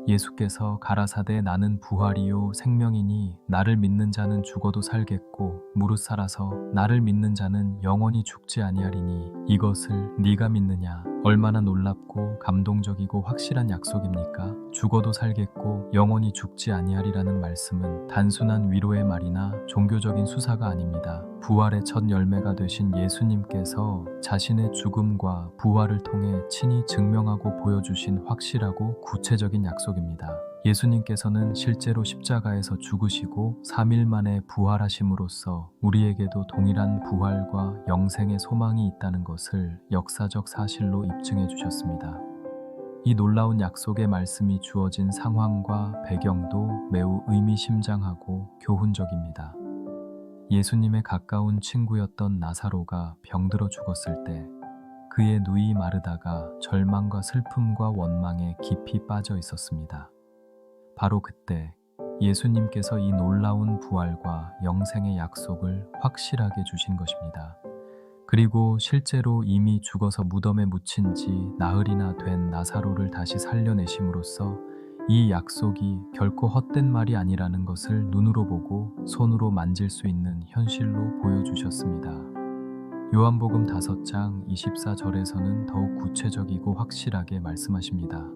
예수께서 가라사대 나는 부활이요 생명이니 나를 믿는 자는 죽어도 살겠고 무릇 살아서 나를 믿는 자는 영원히 죽지 아니하리니 이것을 네가 믿느냐? 얼마나 놀랍고 감동적이고 확실한 약속입니까? 죽어도 살겠고 영원히 죽지 아니하리라는 말씀은 단순한 위로의 말이나 종교적인 수사가 아닙니다. 부활의 첫 열매가 되신 예수님께서 자신의 죽음과 부활을 통해 친히 증명하고 보여주신 확실하고 구체적인 약속입니다. 예수님께서는 실제로 십자가에서 죽으시고 3일 만에 부활하심으로써 우리에게도 동일한 부활과 영생의 소망이 있다는 것을 역사적 사실로 입증해 주셨습니다. 이 놀라운 약속의 말씀이 주어진 상황과 배경도 매우 의미심장하고 교훈적입니다. 예수님의 가까운 친구였던 나사로가 병들어 죽었을 때 그의 누이 마르다가 절망과 슬픔과 원망에 깊이 빠져 있었습니다. 바로 그때 예수님께서 이 놀라운 부활과 영생의 약속을 확실하게 주신 것입니다. 그리고 실제로 이미 죽어서 무덤에 묻힌 지 나흘이나 된 나사로를 다시 살려내심으로써 이 약속이 결코 헛된 말이 아니라는 것을 눈으로 보고 손으로 만질 수 있는 현실로 보여주셨습니다. 요한복음 5장 24절에서는 더욱 구체적이고 확실하게 말씀하십니다.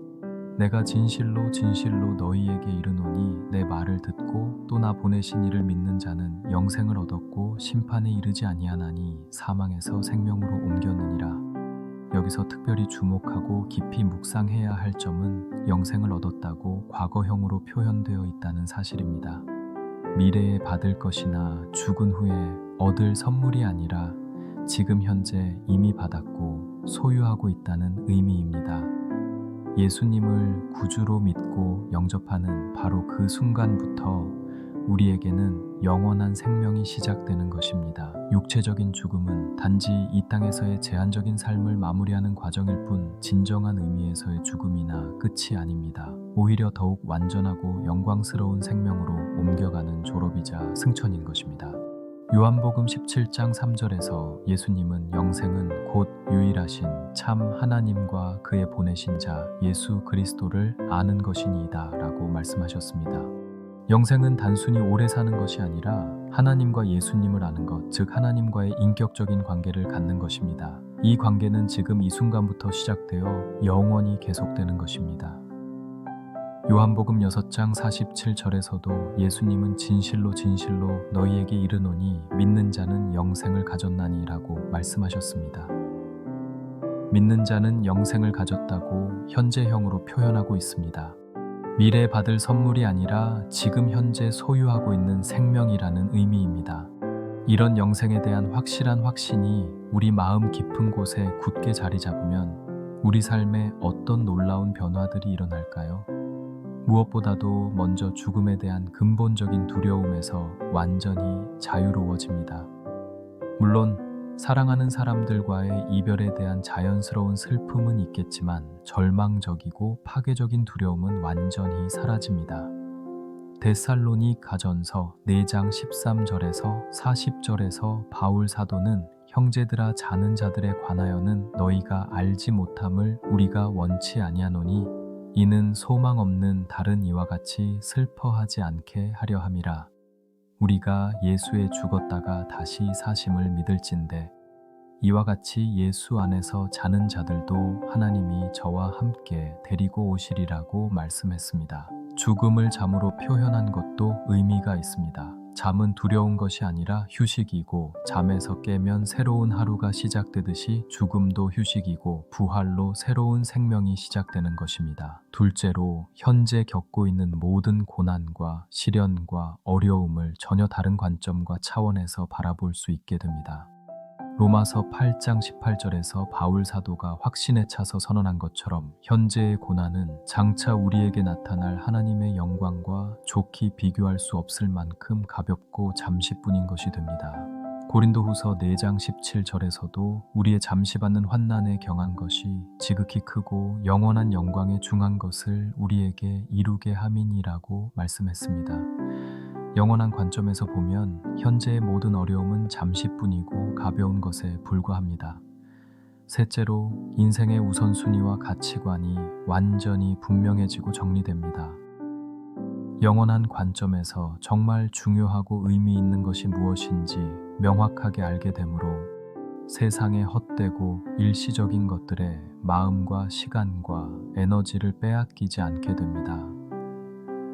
내가 진실로 진실로 너희에게 이르노니 내 말을 듣고 또 나 보내신 이를 믿는 자는 영생을 얻었고 심판에 이르지 아니하나니 사망에서 생명으로 옮겼느니라. 여기서 특별히 주목하고 깊이 묵상해야 할 점은 영생을 얻었다고 과거형으로 표현되어 있다는 사실입니다. 미래에 받을 것이나 죽은 후에 얻을 선물이 아니라 지금 현재 이미 받았고 소유하고 있다는 의미입니다. 예수님을 구주로 믿고 영접하는 바로 그 순간부터 우리에게는 영원한 생명이 시작되는 것입니다. 육체적인 죽음은 단지 이 땅에서의 제한적인 삶을 마무리하는 과정일 뿐 진정한 의미에서의 죽음이나 끝이 아닙니다. 오히려 더욱 완전하고 영광스러운 생명으로 옮겨가는 졸업이자 승천인 것입니다. 요한복음 17장 3절에서 예수님은 영생은 곧 유일하신 참 하나님과 그의 보내신 자 예수 그리스도를 아는 것이니이다 라고 말씀하셨습니다. 영생은 단순히 오래 사는 것이 아니라 하나님과 예수님을 아는 것, 즉 하나님과의 인격적인 관계를 갖는 것입니다. 이 관계는 지금 이 순간부터 시작되어 영원히 계속되는 것입니다. 요한복음 6장 47절에서도 예수님은 진실로 진실로 너희에게 이르노니 믿는 자는 영생을 가졌나니 라고 말씀하셨습니다. 믿는 자는 영생을 가졌다고 현재형으로 표현하고 있습니다. 미래에 받을 선물이 아니라 지금 현재 소유하고 있는 생명이라는 의미입니다. 이런 영생에 대한 확실한 확신이 우리 마음 깊은 곳에 굳게 자리 잡으면 우리 삶에 어떤 놀라운 변화들이 일어날까요? 무엇보다도 먼저 죽음에 대한 근본적인 두려움에서 완전히 자유로워집니다. 물론 사랑하는 사람들과의 이별에 대한 자연스러운 슬픔은 있겠지만 절망적이고 파괴적인 두려움은 완전히 사라집니다. 데살로니 가전서 4장 13절에서 40절에서 바울 사도는 형제들아 자는 자들에 관하여는 너희가 알지 못함을 우리가 원치 아니하노니 이는 소망 없는 다른 이와 같이 슬퍼하지 않게 하려 함이라. 우리가 예수에 죽었다가 다시 사심을 믿을진대 이와 같이 예수 안에서 자는 자들도 하나님이 저와 함께 데리고 오시리라고 말씀했습니다. 죽음을 잠으로 표현한 것도 의미가 있습니다. 잠은 두려운 것이 아니라 휴식이고 잠에서 깨면 새로운 하루가 시작되듯이 죽음도 휴식이고 부활로 새로운 생명이 시작되는 것입니다. 둘째로 현재 겪고 있는 모든 고난과 시련과 어려움을 전혀 다른 관점과 차원에서 바라볼 수 있게 됩니다. 로마서 8장 18절에서 바울 사도가 확신에 차서 선언한 것처럼 현재의 고난은 장차 우리에게 나타날 하나님의 영광과 좋게 비교할 수 없을 만큼 가볍고 잠시뿐인 것이 됩니다. 고린도후서 4장 17절에서도 우리의 잠시 받는 환난에 경한 것이 지극히 크고 영원한 영광에 중한 것을 우리에게 이루게 함이니라고 말씀했습니다. 영원한 관점에서 보면 현재의 모든 어려움은 잠시뿐이고 가벼운 것에 불과합니다. 셋째로 인생의 우선순위와 가치관이 완전히 분명해지고 정리됩니다. 영원한 관점에서 정말 중요하고 의미 있는 것이 무엇인지 명확하게 알게 되므로 세상의 헛되고 일시적인 것들에 마음과 시간과 에너지를 빼앗기지 않게 됩니다.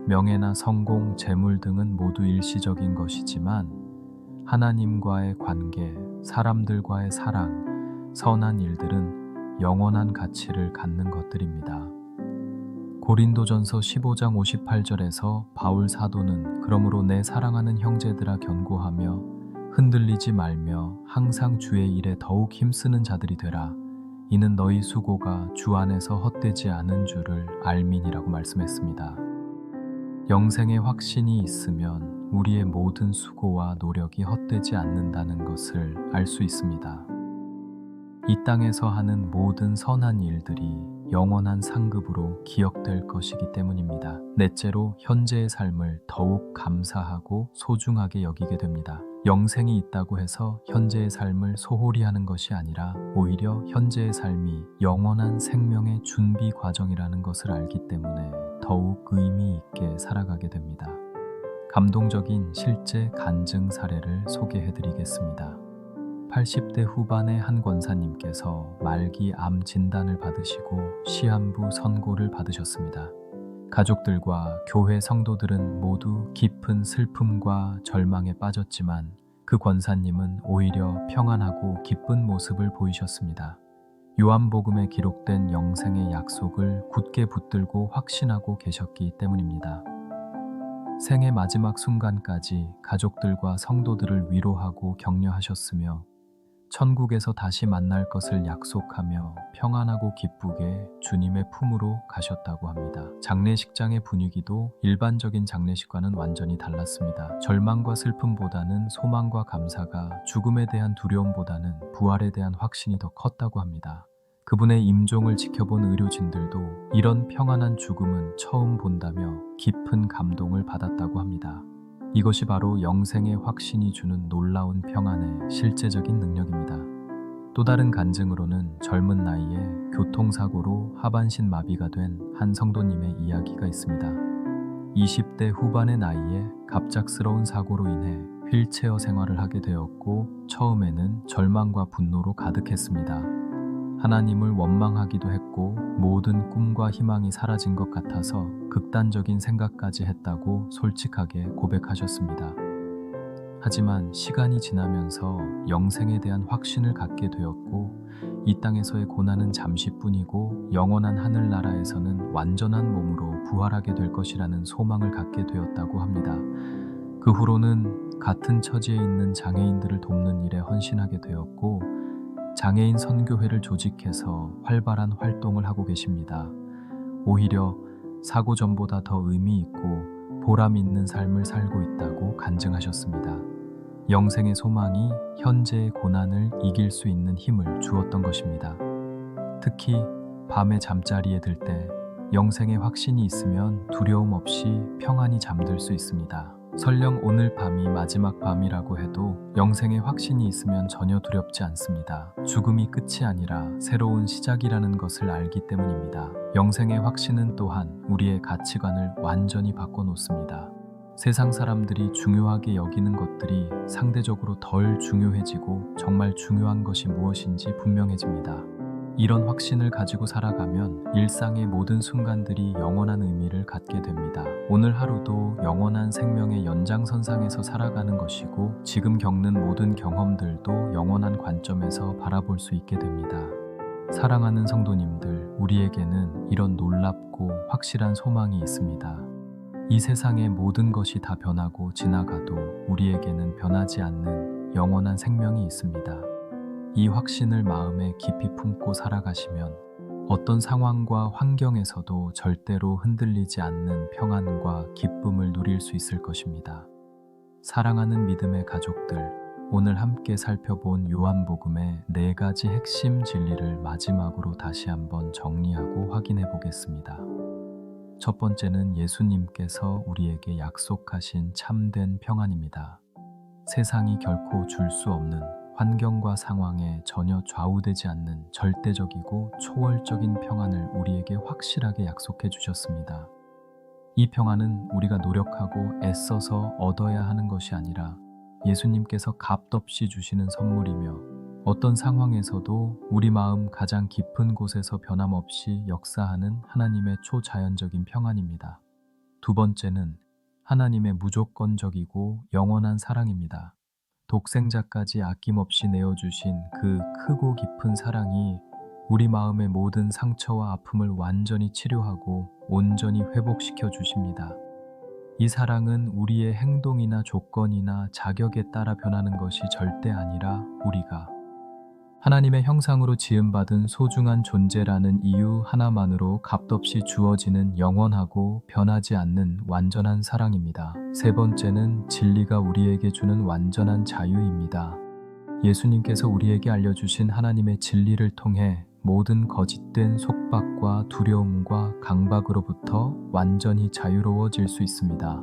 명예나 성공, 재물 등은 모두 일시적인 것이지만 하나님과의 관계, 사람들과의 사랑, 선한 일들은 영원한 가치를 갖는 것들입니다. 고린도전서 15장 58절에서 바울 사도는 그러므로 내 사랑하는 형제들아 견고하며 흔들리지 말며 항상 주의 일에 더욱 힘쓰는 자들이 되라. 이는 너희 수고가 주 안에서 헛되지 않은 줄을 알민이라고 말씀했습니다. 영생의 확신이 있으면 우리의 모든 수고와 노력이 헛되지 않는다는 것을 알 수 있습니다. 이 땅에서 하는 모든 선한 일들이 영원한 상급으로 기억될 것이기 때문입니다. 넷째로 현재의 삶을 더욱 감사하고 소중하게 여기게 됩니다. 영생이 있다고 해서 현재의 삶을 소홀히 하는 것이 아니라 오히려 현재의 삶이 영원한 생명의 준비 과정이라는 것을 알기 때문에 더욱 의미 있게 살아가게 됩니다. 감동적인 실제 간증 사례를 소개해 드리겠습니다. 80대 후반의 한 권사님께서 말기 암 진단을 받으시고 시한부 선고를 받으셨습니다. 가족들과 교회 성도들은 모두 깊은 슬픔과 절망에 빠졌지만 그 권사님은 오히려 평안하고 기쁜 모습을 보이셨습니다. 요한복음에 기록된 영생의 약속을 굳게 붙들고 확신하고 계셨기 때문입니다. 생의 마지막 순간까지 가족들과 성도들을 위로하고 격려하셨으며 천국에서 다시 만날 것을 약속하며 평안하고 기쁘게 주님의 품으로 가셨다고 합니다. 장례식장의 분위기도 일반적인 장례식과는 완전히 달랐습니다. 절망과 슬픔보다는 소망과 감사가, 죽음에 대한 두려움보다는 부활에 대한 확신이 더 컸다고 합니다. 그분의 임종을 지켜본 의료진들도 이런 평안한 죽음은 처음 본다며 깊은 감동을 받았다고 합니다. 이것이 바로 영생의 확신이 주는 놀라운 평안의 실제적인 능력입니다. 또 다른 간증으로는 젊은 나이에 교통사고로 하반신 마비가 된 한 성도님의 이야기가 있습니다. 20대 후반의 나이에 갑작스러운 사고로 인해 휠체어 생활을 하게 되었고 처음에는 절망과 분노로 가득했습니다. 하나님을 원망하기도 했고 모든 꿈과 희망이 사라진 것 같아서 극단적인 생각까지 했다고 솔직하게 고백하셨습니다. 하지만 시간이 지나면서 영생에 대한 확신을 갖게 되었고 이 땅에서의 고난은 잠시뿐이고 영원한 하늘나라에서는 완전한 몸으로 부활하게 될 것이라는 소망을 갖게 되었다고 합니다. 그 후로는 같은 처지에 있는 장애인들을 돕는 일에 헌신하게 되었고 장애인 선교회를 조직해서 활발한 활동을 하고 계십니다. 오히려 사고 전보다 더 의미 있고 보람 있는 삶을 살고 있다고 간증하셨습니다. 영생의 소망이 현재의 고난을 이길 수 있는 힘을 주었던 것입니다. 특히 밤에 잠자리에 들 때 영생의 확신이 있으면 두려움 없이 평안히 잠들 수 있습니다. 설령 오늘 밤이 마지막 밤이라고 해도 영생의 확신이 있으면 전혀 두렵지 않습니다. 죽음이 끝이 아니라 새로운 시작이라는 것을 알기 때문입니다. 영생의 확신은 또한 우리의 가치관을 완전히 바꿔놓습니다. 세상 사람들이 중요하게 여기는 것들이 상대적으로 덜 중요해지고 정말 중요한 것이 무엇인지 분명해집니다. 이런 확신을 가지고 살아가면 일상의 모든 순간들이 영원한 의미를 갖게 됩니다. 오늘 하루도 영원한 생명의 연장선상에서 살아가는 것이고 지금 겪는 모든 경험들도 영원한 관점에서 바라볼 수 있게 됩니다. 사랑하는 성도님들, 우리에게는 이런 놀랍고 확실한 소망이 있습니다. 이 세상의 모든 것이 다 변하고 지나가도 우리에게는 변하지 않는 영원한 생명이 있습니다. 이 확신을 마음에 깊이 품고 살아가시면 어떤 상황과 환경에서도 절대로 흔들리지 않는 평안과 기쁨을 누릴 수 있을 것입니다. 사랑하는 믿음의 가족들, 오늘 함께 살펴본 요한복음의 4가지 핵심 진리를 마지막으로 다시 한번 정리하고 확인해 보겠습니다. 첫 번째는 예수님께서 우리에게 약속하신 참된 평안입니다. 세상이 결코 줄 수 없는 환경과 상황에 전혀 좌우되지 않는 절대적이고 초월적인 평안을 우리에게 확실하게 약속해 주셨습니다. 이 평안은 우리가 노력하고 애써서 얻어야 하는 것이 아니라 예수님께서 값없이 주시는 선물이며 어떤 상황에서도 우리 마음 가장 깊은 곳에서 변함없이 역사하는 하나님의 초자연적인 평안입니다. 두 번째는 하나님의 무조건적이고 영원한 사랑입니다. 독생자까지 아낌없이 내어주신 그 크고 깊은 사랑이 우리 마음의 모든 상처와 아픔을 완전히 치료하고 온전히 회복시켜 주십니다. 이 사랑은 우리의 행동이나 조건이나 자격에 따라 변하는 것이 절대 아니라 우리가 하나님의 형상으로 지음받은 소중한 존재라는 이유 하나만으로 값없이 주어지는 영원하고 변하지 않는 완전한 사랑입니다. 세 번째는 진리가 우리에게 주는 완전한 자유입니다. 예수님께서 우리에게 알려주신 하나님의 진리를 통해 모든 거짓된 속박과 두려움과 강박으로부터 완전히 자유로워질 수 있습니다.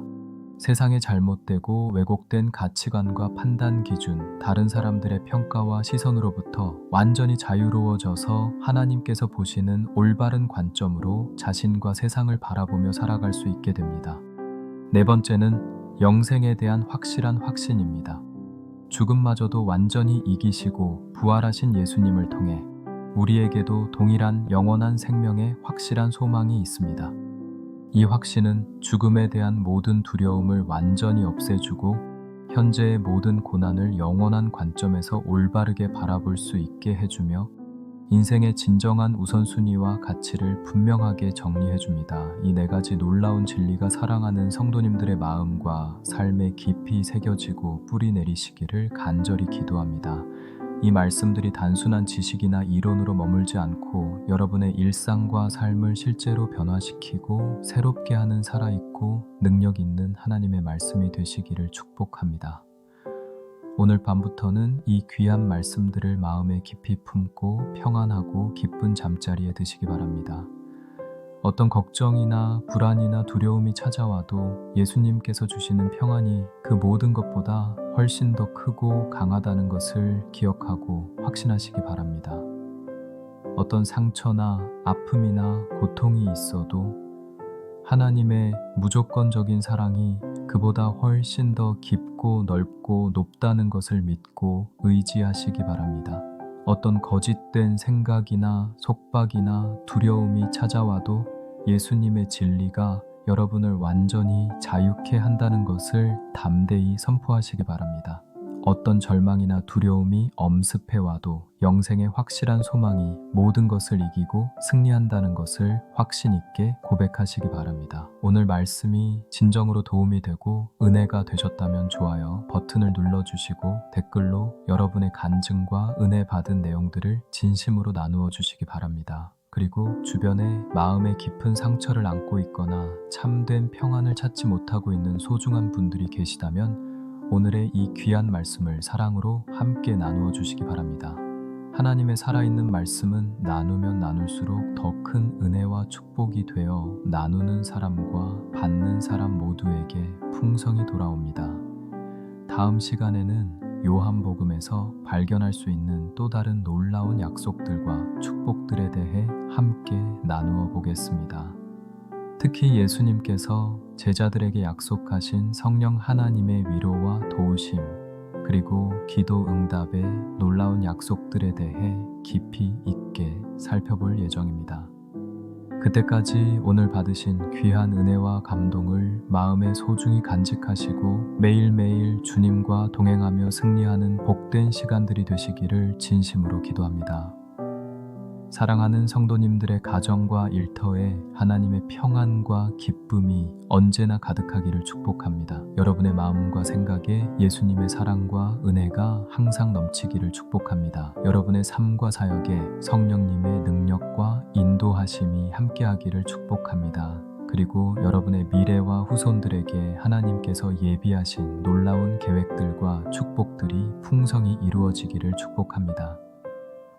세상의 잘못되고 왜곡된 가치관과 판단 기준, 다른 사람들의 평가와 시선으로부터 완전히 자유로워져서 하나님께서 보시는 올바른 관점으로 자신과 세상을 바라보며 살아갈 수 있게 됩니다. 네 번째는 영생에 대한 확실한 확신입니다. 죽음마저도 완전히 이기시고 부활하신 예수님을 통해 우리에게도 동일한 영원한 생명의 확실한 소망이 있습니다. 이 확신은 죽음에 대한 모든 두려움을 완전히 없애주고 현재의 모든 고난을 영원한 관점에서 올바르게 바라볼 수 있게 해주며 인생의 진정한 우선순위와 가치를 분명하게 정리해줍니다. 이 4가지 놀라운 진리가 사랑하는 성도님들의 마음과 삶에 깊이 새겨지고 뿌리 내리시기를 간절히 기도합니다. 이 말씀들이 단순한 지식이나 이론으로 머물지 않고 여러분의 일상과 삶을 실제로 변화시키고 새롭게 하는 살아있고 능력 있는 하나님의 말씀이 되시기를 축복합니다. 오늘 밤부터는 이 귀한 말씀들을 마음에 깊이 품고 평안하고 기쁜 잠자리에 드시기 바랍니다. 어떤 걱정이나 불안이나 두려움이 찾아와도 예수님께서 주시는 평안이 그 모든 것보다 훨씬 더 크고 강하다는 것을 기억하고 확신하시기 바랍니다. 어떤 상처나 아픔이나 고통이 있어도 하나님의 무조건적인 사랑이 그보다 훨씬 더 깊고 넓고 높다는 것을 믿고 의지하시기 바랍니다. 어떤 거짓된 생각이나 속박이나 두려움이 찾아와도 예수님의 진리가 여러분을 완전히 자유케 한다는 것을 담대히 선포하시기 바랍니다. 어떤 절망이나 두려움이 엄습해와도 영생의 확실한 소망이 모든 것을 이기고 승리한다는 것을 확신 있게 고백하시기 바랍니다. 오늘 말씀이 진정으로 도움이 되고 은혜가 되셨다면 좋아요 버튼을 눌러주시고 댓글로 여러분의 간증과 은혜 받은 내용들을 진심으로 나누어 주시기 바랍니다. 그리고 주변에 마음의 깊은 상처를 안고 있거나 참된 평안을 찾지 못하고 있는 소중한 분들이 계시다면 오늘의 이 귀한 말씀을 사랑으로 함께 나누어 주시기 바랍니다. 하나님의 살아있는 말씀은 나누면 나눌수록 더 큰 은혜와 축복이 되어 나누는 사람과 받는 사람 모두에게 풍성이 돌아옵니다. 다음 시간에는 요한복음에서 발견할 수 있는 또 다른 놀라운 약속들과 축복들에 대해 함께 나누어 보겠습니다. 특히 예수님께서 제자들에게 약속하신 성령 하나님의 위로와 도우심, 그리고 기도 응답의 놀라운 약속들에 대해 깊이 있게 살펴볼 예정입니다. 그때까지 오늘 받으신 귀한 은혜와 감동을 마음에 소중히 간직하시고 매일매일 주님과 동행하며 승리하는 복된 시간들이 되시기를 진심으로 기도합니다. 사랑하는 성도님들의 가정과 일터에 하나님의 평안과 기쁨이 언제나 가득하기를 축복합니다. 여러분의 마음과 생각에 예수님의 사랑과 은혜가 항상 넘치기를 축복합니다. 여러분의 삶과 사역에 성령님의 능력과 인도하심이 함께하기를 축복합니다. 그리고 여러분의 미래와 후손들에게 하나님께서 예비하신 놀라운 계획들과 축복들이 풍성히 이루어지기를 축복합니다.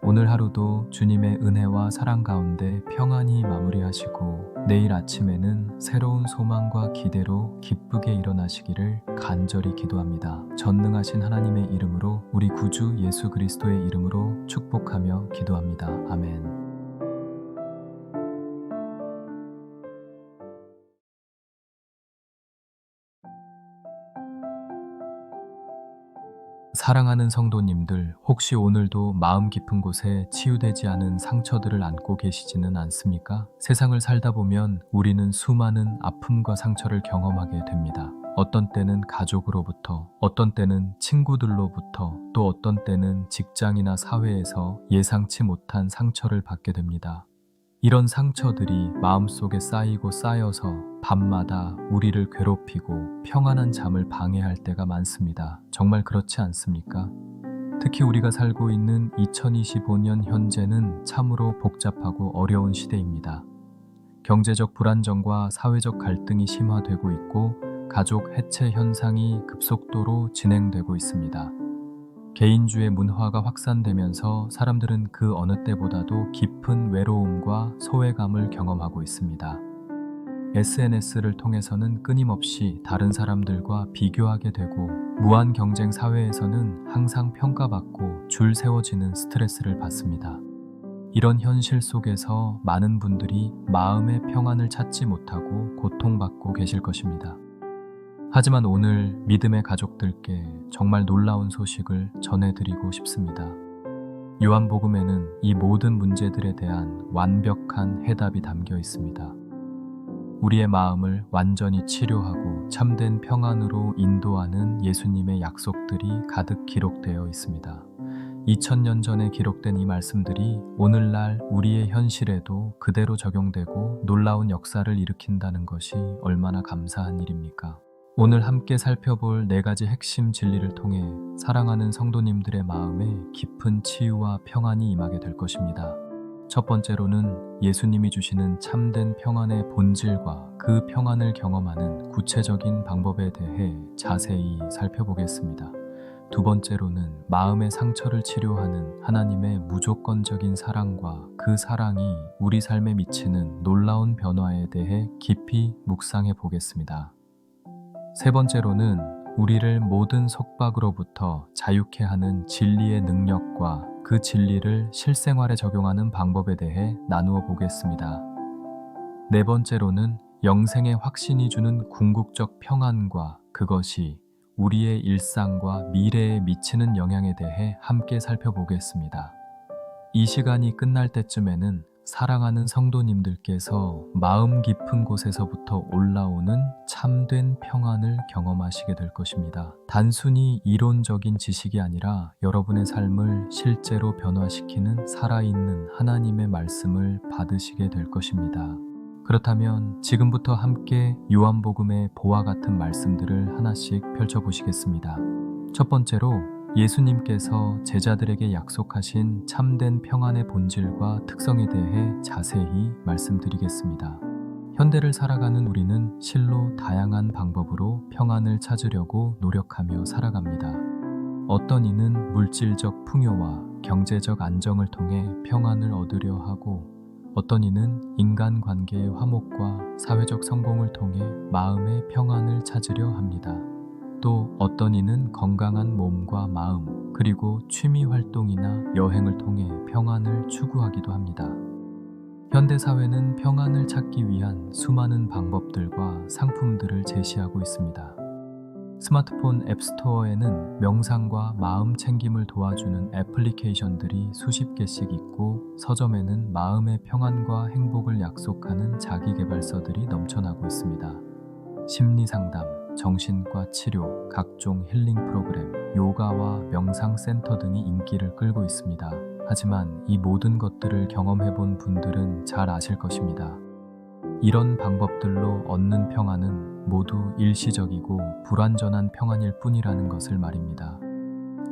오늘 하루도 주님의 은혜와 사랑 가운데 평안히 마무리하시고 내일 아침에는 새로운 소망과 기대로 기쁘게 일어나시기를 간절히 기도합니다. 전능하신 하나님의 이름으로 우리 구주 예수 그리스도의 이름으로 축복하며 기도합니다. 아멘. 사랑하는 성도님들, 혹시 오늘도 마음 깊은 곳에 치유되지 않은 상처들을 안고 계시지는 않습니까? 세상을 살다 보면 우리는 수많은 아픔과 상처를 경험하게 됩니다. 어떤 때는 가족으로부터, 어떤 때는 친구들로부터, 또 어떤 때는 직장이나 사회에서 예상치 못한 상처를 받게 됩니다. 이런 상처들이 마음속에 쌓이고 쌓여서 밤마다 우리를 괴롭히고 평안한 잠을 방해할 때가 많습니다. 정말 그렇지 않습니까? 특히 우리가 살고 있는 2025년 현재는 참으로 복잡하고 어려운 시대입니다. 경제적 불안정과 사회적 갈등이 심화되고 있고 가족 해체 현상이 급속도로 진행되고 있습니다. 개인주의 문화가 확산되면서 사람들은 그 어느 때보다도 깊은 외로움과 소외감을 경험하고 있습니다. SNS를 통해서는 끊임없이 다른 사람들과 비교하게 되고 무한 경쟁 사회에서는 항상 평가받고 줄 세워지는 스트레스를 받습니다. 이런 현실 속에서 많은 분들이 마음의 평안을 찾지 못하고 고통받고 계실 것입니다. 하지만 오늘 믿음의 가족들께 정말 놀라운 소식을 전해드리고 싶습니다. 요한복음에는 이 모든 문제들에 대한 완벽한 해답이 담겨 있습니다. 우리의 마음을 완전히 치료하고 참된 평안으로 인도하는 예수님의 약속들이 가득 기록되어 있습니다. 2000년 전에 기록된 이 말씀들이 오늘날 우리의 현실에도 그대로 적용되고 놀라운 역사를 일으킨다는 것이 얼마나 감사한 일입니까? 오늘 함께 살펴볼 네 가지 핵심 진리를 통해 사랑하는 성도님들의 마음에 깊은 치유와 평안이 임하게 될 것입니다. 첫 번째로는 예수님이 주시는 참된 평안의 본질과 그 평안을 경험하는 구체적인 방법에 대해 자세히 살펴보겠습니다. 두 번째로는 마음의 상처를 치료하는 하나님의 무조건적인 사랑과 그 사랑이 우리 삶에 미치는 놀라운 변화에 대해 깊이 묵상해 보겠습니다. 세 번째로는 우리를 모든 속박으로부터 자유케 하는 진리의 능력과 그 진리를 실생활에 적용하는 방법에 대해 나누어 보겠습니다. 네 번째로는 영생의 확신이 주는 궁극적 평안과 그것이 우리의 일상과 미래에 미치는 영향에 대해 함께 살펴보겠습니다. 이 시간이 끝날 때쯤에는 사랑하는 성도님들께서 마음 깊은 곳에서부터 올라오는 참된 평안을 경험하시게 될 것입니다. 단순히 이론적인 지식이 아니라 여러분의 삶을 실제로 변화시키는 살아있는 하나님의 말씀을 받으시게 될 것입니다. 그렇다면 지금부터 함께 요한복음의 보와 같은 말씀들을 하나씩 펼쳐보시겠습니다. 첫 번째로 예수님께서 제자들에게 약속하신 참된 평안의 본질과 특성에 대해 자세히 말씀드리겠습니다. 현대를 살아가는 우리는 실로 다양한 방법으로 평안을 찾으려고 노력하며 살아갑니다. 어떤 이는 물질적 풍요와 경제적 안정을 통해 평안을 얻으려 하고 어떤 이는 인간관계의 화목과 사회적 성공을 통해 마음의 평안을 찾으려 합니다. 또 어떤 이는 건강한 몸과 마음 그리고 취미 활동이나 여행을 통해 평안을 추구하기도 합니다. 현대사회는 평안을 찾기 위한 수많은 방법들과 상품들을 제시하고 있습니다. 스마트폰 앱스토어에는 명상과 마음 챙김을 도와주는 애플리케이션들이 수십 개씩 있고 서점에는 마음의 평안과 행복을 약속하는 자기계발서들이 넘쳐나고 있습니다. 심리상담, 정신과 치료, 각종 힐링 프로그램, 요가와 명상센터 등이 인기를 끌고 있습니다. 하지만 이 모든 것들을 경험해본 분들은 잘 아실 것입니다. 이런 방법들로 얻는 평안은 모두 일시적이고 불완전한 평안일 뿐이라는 것을 말입니다.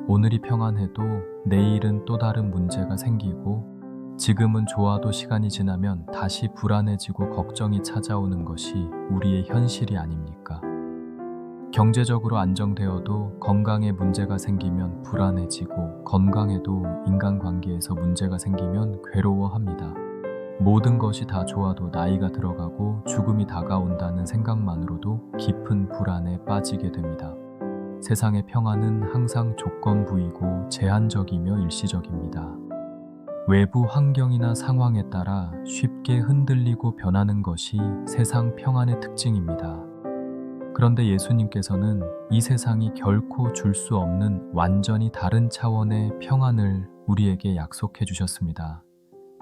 오늘이 평안해도 내일은 또 다른 문제가 생기고 지금은 좋아도 시간이 지나면 다시 불안해지고 걱정이 찾아오는 것이 우리의 현실이 아닙니까? 경제적으로 안정되어도 건강에 문제가 생기면 불안해지고 건강에도 인간관계에서 문제가 생기면 괴로워합니다. 모든 것이 다 좋아도 나이가 들어가고 죽음이 다가온다는 생각만으로도 깊은 불안에 빠지게 됩니다. 세상의 평안은 항상 조건부이고 제한적이며 일시적입니다. 외부 환경이나 상황에 따라 쉽게 흔들리고 변하는 것이 세상 평안의 특징입니다. 그런데 예수님께서는 이 세상이 결코 줄 수 없는 완전히 다른 차원의 평안을 우리에게 약속해 주셨습니다.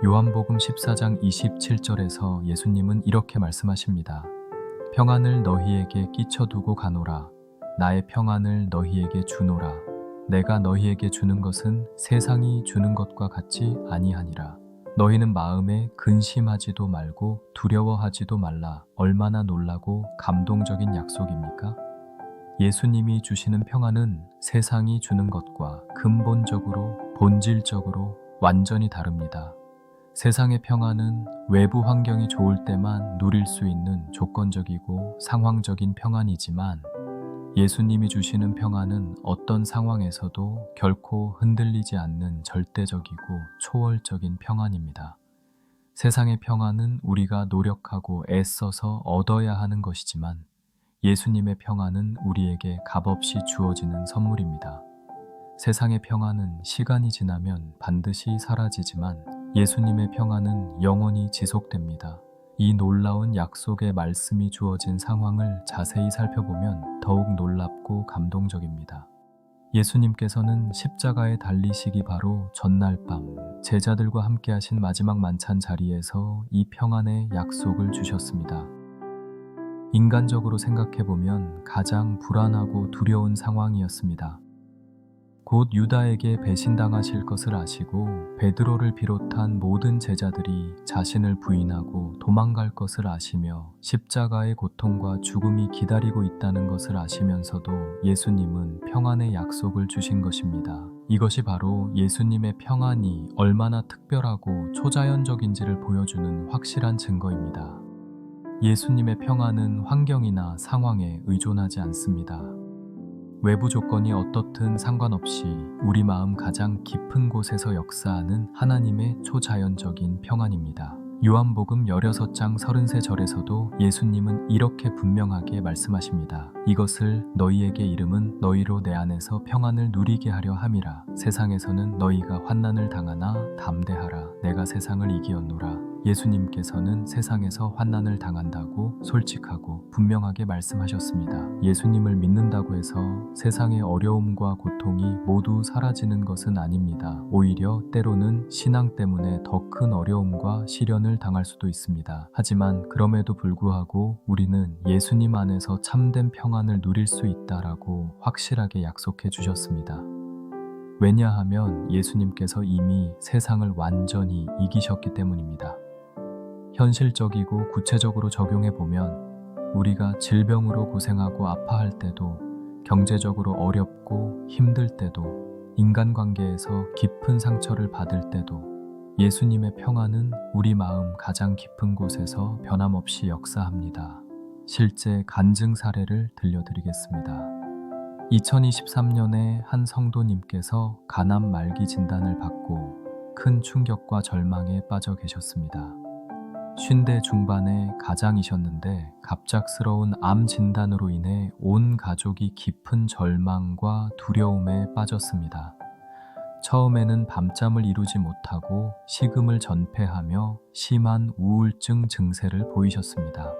요한복음 14장 27절에서 예수님은 이렇게 말씀하십니다. 평안을 너희에게 끼쳐두고 가노라. 나의 평안을 너희에게 주노라. 내가 너희에게 주는 것은 세상이 주는 것과 같지 아니하니라. 너희는 마음에 근심하지도 말고 두려워하지도 말라. 얼마나 놀라고 감동적인 약속입니까? 예수님이 주시는 평안은 세상이 주는 것과 근본적으로, 본질적으로 완전히 다릅니다. 세상의 평안은 외부 환경이 좋을 때만 누릴 수 있는 조건적이고 상황적인 평안이지만 예수님이 주시는 평안은 어떤 상황에서도 결코 흔들리지 않는 절대적이고 초월적인 평안입니다. 세상의 평안은 우리가 노력하고 애써서 얻어야 하는 것이지만 예수님의 평안은 우리에게 값없이 주어지는 선물입니다. 세상의 평안은 시간이 지나면 반드시 사라지지만 예수님의 평안은 영원히 지속됩니다. 이 놀라운 약속의 말씀이 주어진 상황을 자세히 살펴보면 더욱 놀랍고 감동적입니다. 예수님께서는 십자가에 달리시기 바로 전날 밤 제자들과 함께 하신 마지막 만찬 자리에서 이 평안의 약속을 주셨습니다. 인간적으로 생각해보면 가장 불안하고 두려운 상황이었습니다. 곧 유다에게 배신당하실 것을 아시고 베드로를 비롯한 모든 제자들이 자신을 부인하고 도망갈 것을 아시며 십자가의 고통과 죽음이 기다리고 있다는 것을 아시면서도 예수님은 평안의 약속을 주신 것입니다. 이것이 바로 예수님의 평안이 얼마나 특별하고 초자연적인지를 보여주는 확실한 증거입니다. 예수님의 평안은 환경이나 상황에 의존하지 않습니다. 외부 조건이 어떻든 상관없이 우리 마음 가장 깊은 곳에서 역사하는 하나님의 초자연적인 평안입니다. 요한복음 16장 33절에서도 예수님은 이렇게 분명하게 말씀하십니다. 이것을 너희에게 이름은 너희로 내 안에서 평안을 누리게 하려 함이라. 세상에서는 너희가 환난을 당하나 담대하라. 내가 세상을 이기었노라. 예수님께서는 세상에서 환난을 당한다고 솔직하고 분명하게 말씀하셨습니다. 예수님을 믿는다고 해서 세상의 어려움과 고통이 모두 사라지는 것은 아닙니다. 오히려 때로는 신앙 때문에 더 큰 어려움과 시련을 당할 수도 있습니다. 하지만 그럼에도 불구하고 우리는 예수님 안에서 참된 평안을 누릴 수 있다라고 확실하게 약속해 주셨습니다. 왜냐하면 예수님께서 이미 세상을 완전히 이기셨기 때문입니다. 현실적이고 구체적으로 적용해 보면 우리가 질병으로 고생하고 아파할 때도, 경제적으로 어렵고 힘들 때도, 인간관계에서 깊은 상처를 받을 때도 예수님의 평안은 우리 마음 가장 깊은 곳에서 변함없이 역사합니다. 실제 간증 사례를 들려드리겠습니다. 2023년에 한 성도님께서 간암 말기 진단을 받고 큰 충격과 절망에 빠져 계셨습니다. 50대 중반의 가장이셨는데 갑작스러운 암 진단으로 인해 온 가족이 깊은 절망과 두려움에 빠졌습니다. 처음에는 밤잠을 이루지 못하고 식음을 전폐하며 심한 우울증 증세를 보이셨습니다.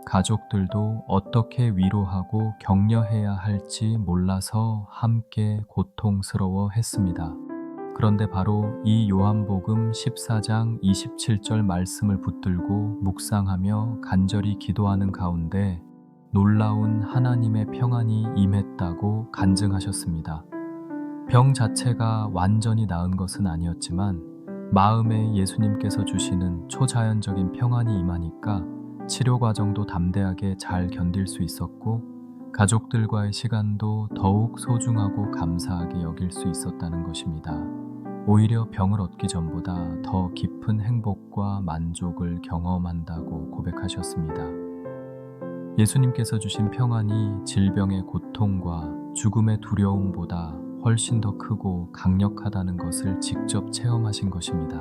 가족들도 어떻게 위로하고 격려해야 할지 몰라서 함께 고통스러워 했습니다. 그런데 바로 이 요한복음 14장 27절 말씀을 붙들고 묵상하며 간절히 기도하는 가운데 놀라운 하나님의 평안이 임했다고 간증하셨습니다. 병 자체가 완전히 나은 것은 아니었지만 마음에 예수님께서 주시는 초자연적인 평안이 임하니까 치료 과정도 담대하게 잘 견딜 수 있었고 가족들과의 시간도 더욱 소중하고 감사하게 여길 수 있었다는 것입니다. 오히려 병을 얻기 전보다 더 깊은 행복과 만족을 경험한다고 고백하셨습니다. 예수님께서 주신 평안이 질병의 고통과 죽음의 두려움보다 훨씬 더 크고 강력하다는 것을 직접 체험하신 것입니다.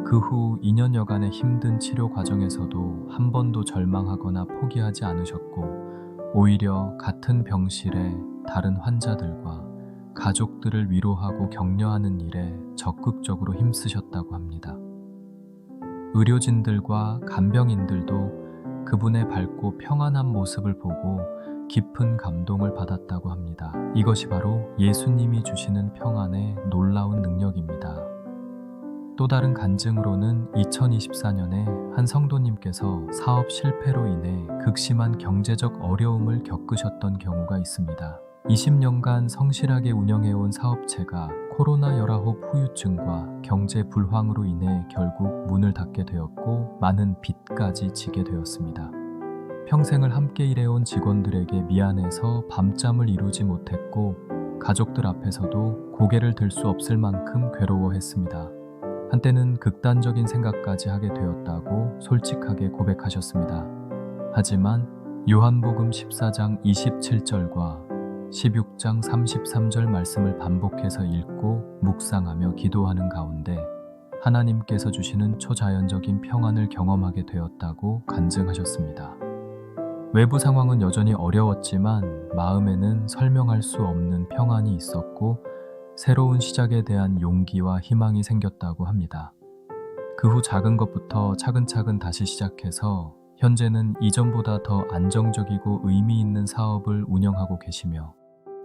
그 후 2년여간의 힘든 치료 과정에서도 한 번도 절망하거나 포기하지 않으셨고 오히려 같은 병실에 다른 환자들과 가족들을 위로하고 격려하는 일에 적극적으로 힘쓰셨다고 합니다. 의료진들과 간병인들도 그분의 밝고 평안한 모습을 보고 깊은 감동을 받았다고 합니다. 이것이 바로 예수님이 주시는 평안의 놀라운 능력입니다. 또 다른 간증으로는 2024년에 한 성도님께서 사업 실패로 인해 극심한 경제적 어려움을 겪으셨던 경우가 있습니다. 20년간 성실하게 운영해온 사업체가 코로나19 후유증과 경제 불황으로 인해 결국 문을 닫게 되었고 많은 빚까지 지게 되었습니다. 평생을 함께 일해온 직원들에게 미안해서 밤잠을 이루지 못했고 가족들 앞에서도 고개를 들 수 없을 만큼 괴로워했습니다. 한때는 극단적인 생각까지 하게 되었다고 솔직하게 고백하셨습니다. 하지만 요한복음 14장 27절과 16장 33절 말씀을 반복해서 읽고 묵상하며 기도하는 가운데 하나님께서 주시는 초자연적인 평안을 경험하게 되었다고 간증하셨습니다. 외부 상황은 여전히 어려웠지만 마음에는 설명할 수 없는 평안이 있었고 새로운 시작에 대한 용기와 희망이 생겼다고 합니다. 그 후 작은 것부터 차근차근 다시 시작해서 현재는 이전보다 더 안정적이고 의미 있는 사업을 운영하고 계시며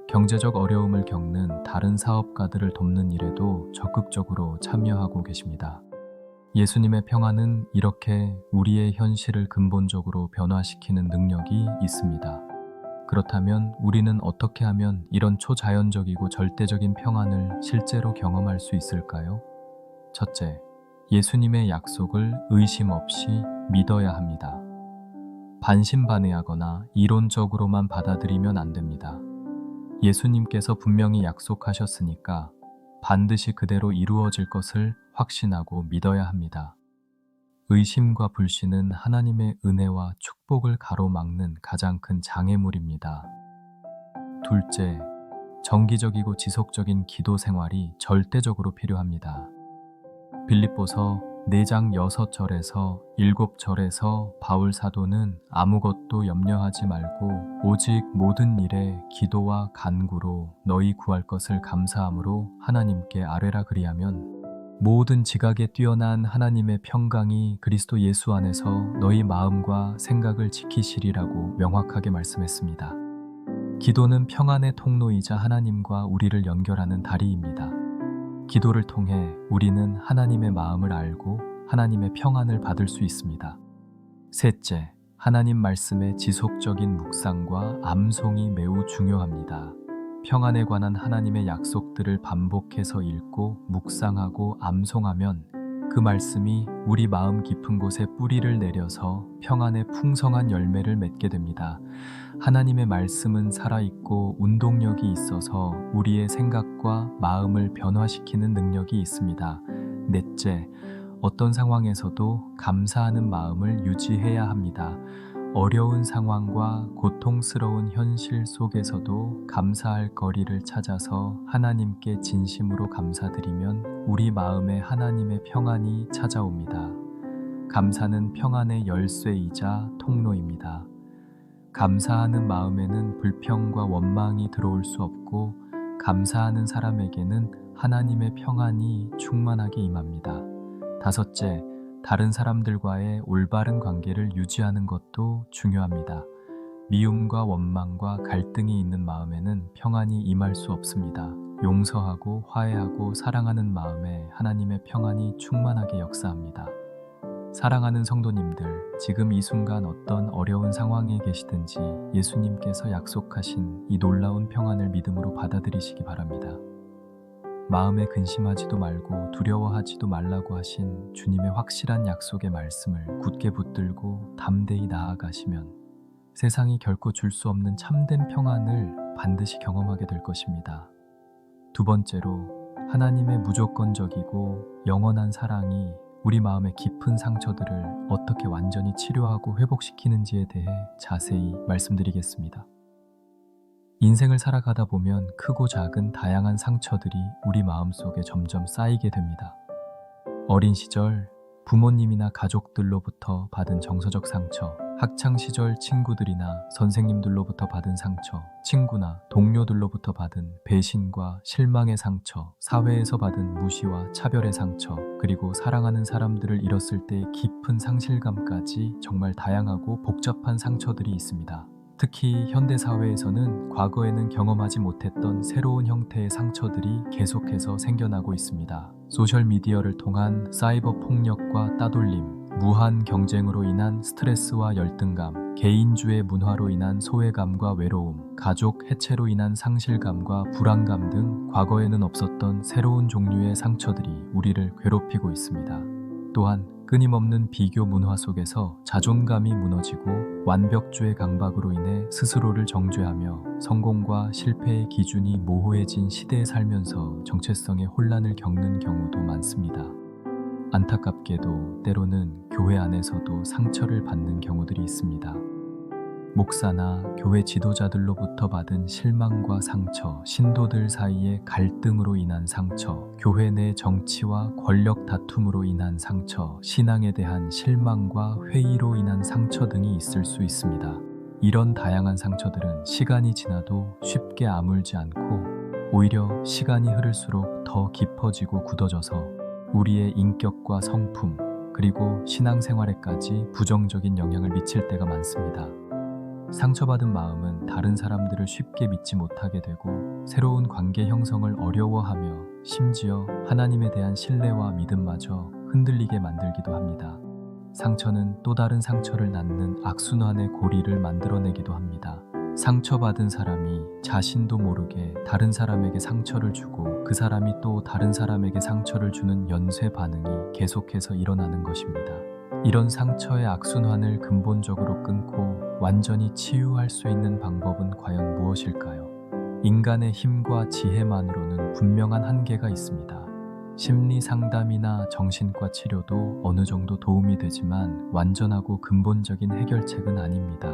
경제적 어려움을 겪는 다른 사업가들을 돕는 일에도 적극적으로 참여하고 계십니다. 예수님의 평안은 이렇게 우리의 현실을 근본적으로 변화시키는 능력이 있습니다. 그렇다면 우리는 어떻게 하면 이런 초자연적이고 절대적인 평안을 실제로 경험할 수 있을까요? 첫째, 예수님의 약속을 의심 없이 믿어야 합니다. 반신반의하거나 이론적으로만 받아들이면 안 됩니다. 예수님께서 분명히 약속하셨으니까 반드시 그대로 이루어질 것을 확신하고 믿어야 합니다. 의심과 불신은 하나님의 은혜와 축복을 가로막는 가장 큰 장애물입니다. 둘째, 정기적이고 지속적인 기도 생활이 절대적으로 필요합니다. 빌립보서 4장 6절에서 7절에서 바울 사도는 아무것도 염려하지 말고 오직 모든 일에 기도와 간구로 너희 구할 것을 감사함으로 하나님께 아뢰라. 그리하면 모든 지각에 뛰어난 하나님의 평강이 그리스도 예수 안에서 너희 마음과 생각을 지키시리라고 명확하게 말씀했습니다. 기도는 평안의 통로이자 하나님과 우리를 연결하는 다리입니다. 기도를 통해 우리는 하나님의 마음을 알고 하나님의 평안을 받을 수 있습니다. 셋째, 하나님 말씀의 지속적인 묵상과 암송이 매우 중요합니다. 평안에 관한 하나님의 약속들을 반복해서 읽고 묵상하고 암송하면 그 말씀이 우리 마음 깊은 곳에 뿌리를 내려서 평안의 풍성한 열매를 맺게 됩니다. 하나님의 말씀은 살아있고 운동력이 있어서 우리의 생각과 마음을 변화시키는 능력이 있습니다. 넷째, 어떤 상황에서도 감사하는 마음을 유지해야 합니다. 어려운 상황과 고통스러운 현실 속에서도 감사할 거리를 찾아서 하나님께 진심으로 감사드리면 우리 마음에 하나님의 평안이 찾아옵니다. 감사는 평안의 열쇠이자 통로입니다. 감사하는 마음에는 불평과 원망이 들어올 수 없고 감사하는 사람에게는 하나님의 평안이 충만하게 임합니다. 다섯째, 다른 사람들과의 올바른 관계를 유지하는 것도 중요합니다. 미움과 원망과 갈등이 있는 마음에는 평안이 임할 수 없습니다. 용서하고 화해하고 사랑하는 마음에 하나님의 평안이 충만하게 역사합니다. 사랑하는 성도님들, 지금 이 순간 어떤 어려운 상황에 계시든지 예수님께서 약속하신 이 놀라운 평안을 믿음으로 받아들이시기 바랍니다. 마음에 근심하지도 말고 두려워하지도 말라고 하신 주님의 확실한 약속의 말씀을 굳게 붙들고 담대히 나아가시면 세상이 결코 줄 수 없는 참된 평안을 반드시 경험하게 될 것입니다. 두 번째로, 하나님의 무조건적이고 영원한 사랑이 우리 마음의 깊은 상처들을 어떻게 완전히 치료하고 회복시키는지에 대해 자세히 말씀드리겠습니다. 인생을 살아가다 보면 크고 작은 다양한 상처들이 우리 마음속에 점점 쌓이게 됩니다. 어린 시절 부모님이나 가족들로부터 받은 정서적 상처, 학창시절 친구들이나 선생님들로부터 받은 상처, 친구나 동료들로부터 받은 배신과 실망의 상처, 사회에서 받은 무시와 차별의 상처, 그리고 사랑하는 사람들을 잃었을 때의 깊은 상실감까지 정말 다양하고 복잡한 상처들이 있습니다. 특히 현대사회에서는 과거에는 경험하지 못했던 새로운 형태의 상처들이 계속해서 생겨나고 있습니다. 소셜미디어를 통한 사이버 폭력과 따돌림, 무한 경쟁으로 인한 스트레스와 열등감, 개인주의 문화로 인한 소외감과 외로움, 가족 해체로 인한 상실감과 불안감 등 과거에는 없었던 새로운 종류의 상처들이 우리를 괴롭히고 있습니다. 또한 끊임없는 비교 문화 속에서 자존감이 무너지고 완벽주의 강박으로 인해 스스로를 정죄하며 성공과 실패의 기준이 모호해진 시대에 살면서 정체성의 혼란을 겪는 경우도 많습니다. 안타깝게도 때로는 교회 안에서도 상처를 받는 경우들이 있습니다. 목사나 교회 지도자들로부터 받은 실망과 상처, 신도들 사이의 갈등으로 인한 상처, 교회 내 정치와 권력 다툼으로 인한 상처, 신앙에 대한 실망과 회의로 인한 상처 등이 있을 수 있습니다. 이런 다양한 상처들은 시간이 지나도 쉽게 아물지 않고 오히려 시간이 흐를수록 더 깊어지고 굳어져서 우리의 인격과 성품, 그리고 신앙생활에까지 부정적인 영향을 미칠 때가 많습니다. 상처받은 마음은 다른 사람들을 쉽게 믿지 못하게 되고 새로운 관계 형성을 어려워하며 심지어 하나님에 대한 신뢰와 믿음마저 흔들리게 만들기도 합니다. 상처는 또 다른 상처를 낳는 악순환의 고리를 만들어내기도 합니다. 상처받은 사람이 자신도 모르게 다른 사람에게 상처를 주고 그 사람이 또 다른 사람에게 상처를 주는 연쇄 반응이 계속해서 일어나는 것입니다. 이런 상처의 악순환을 근본적으로 끊고 완전히 치유할 수 있는 방법은 과연 무엇일까요? 인간의 힘과 지혜만으로는 분명한 한계가 있습니다. 심리 상담이나 정신과 치료도 어느 정도 도움이 되지만 완전하고 근본적인 해결책은 아닙니다.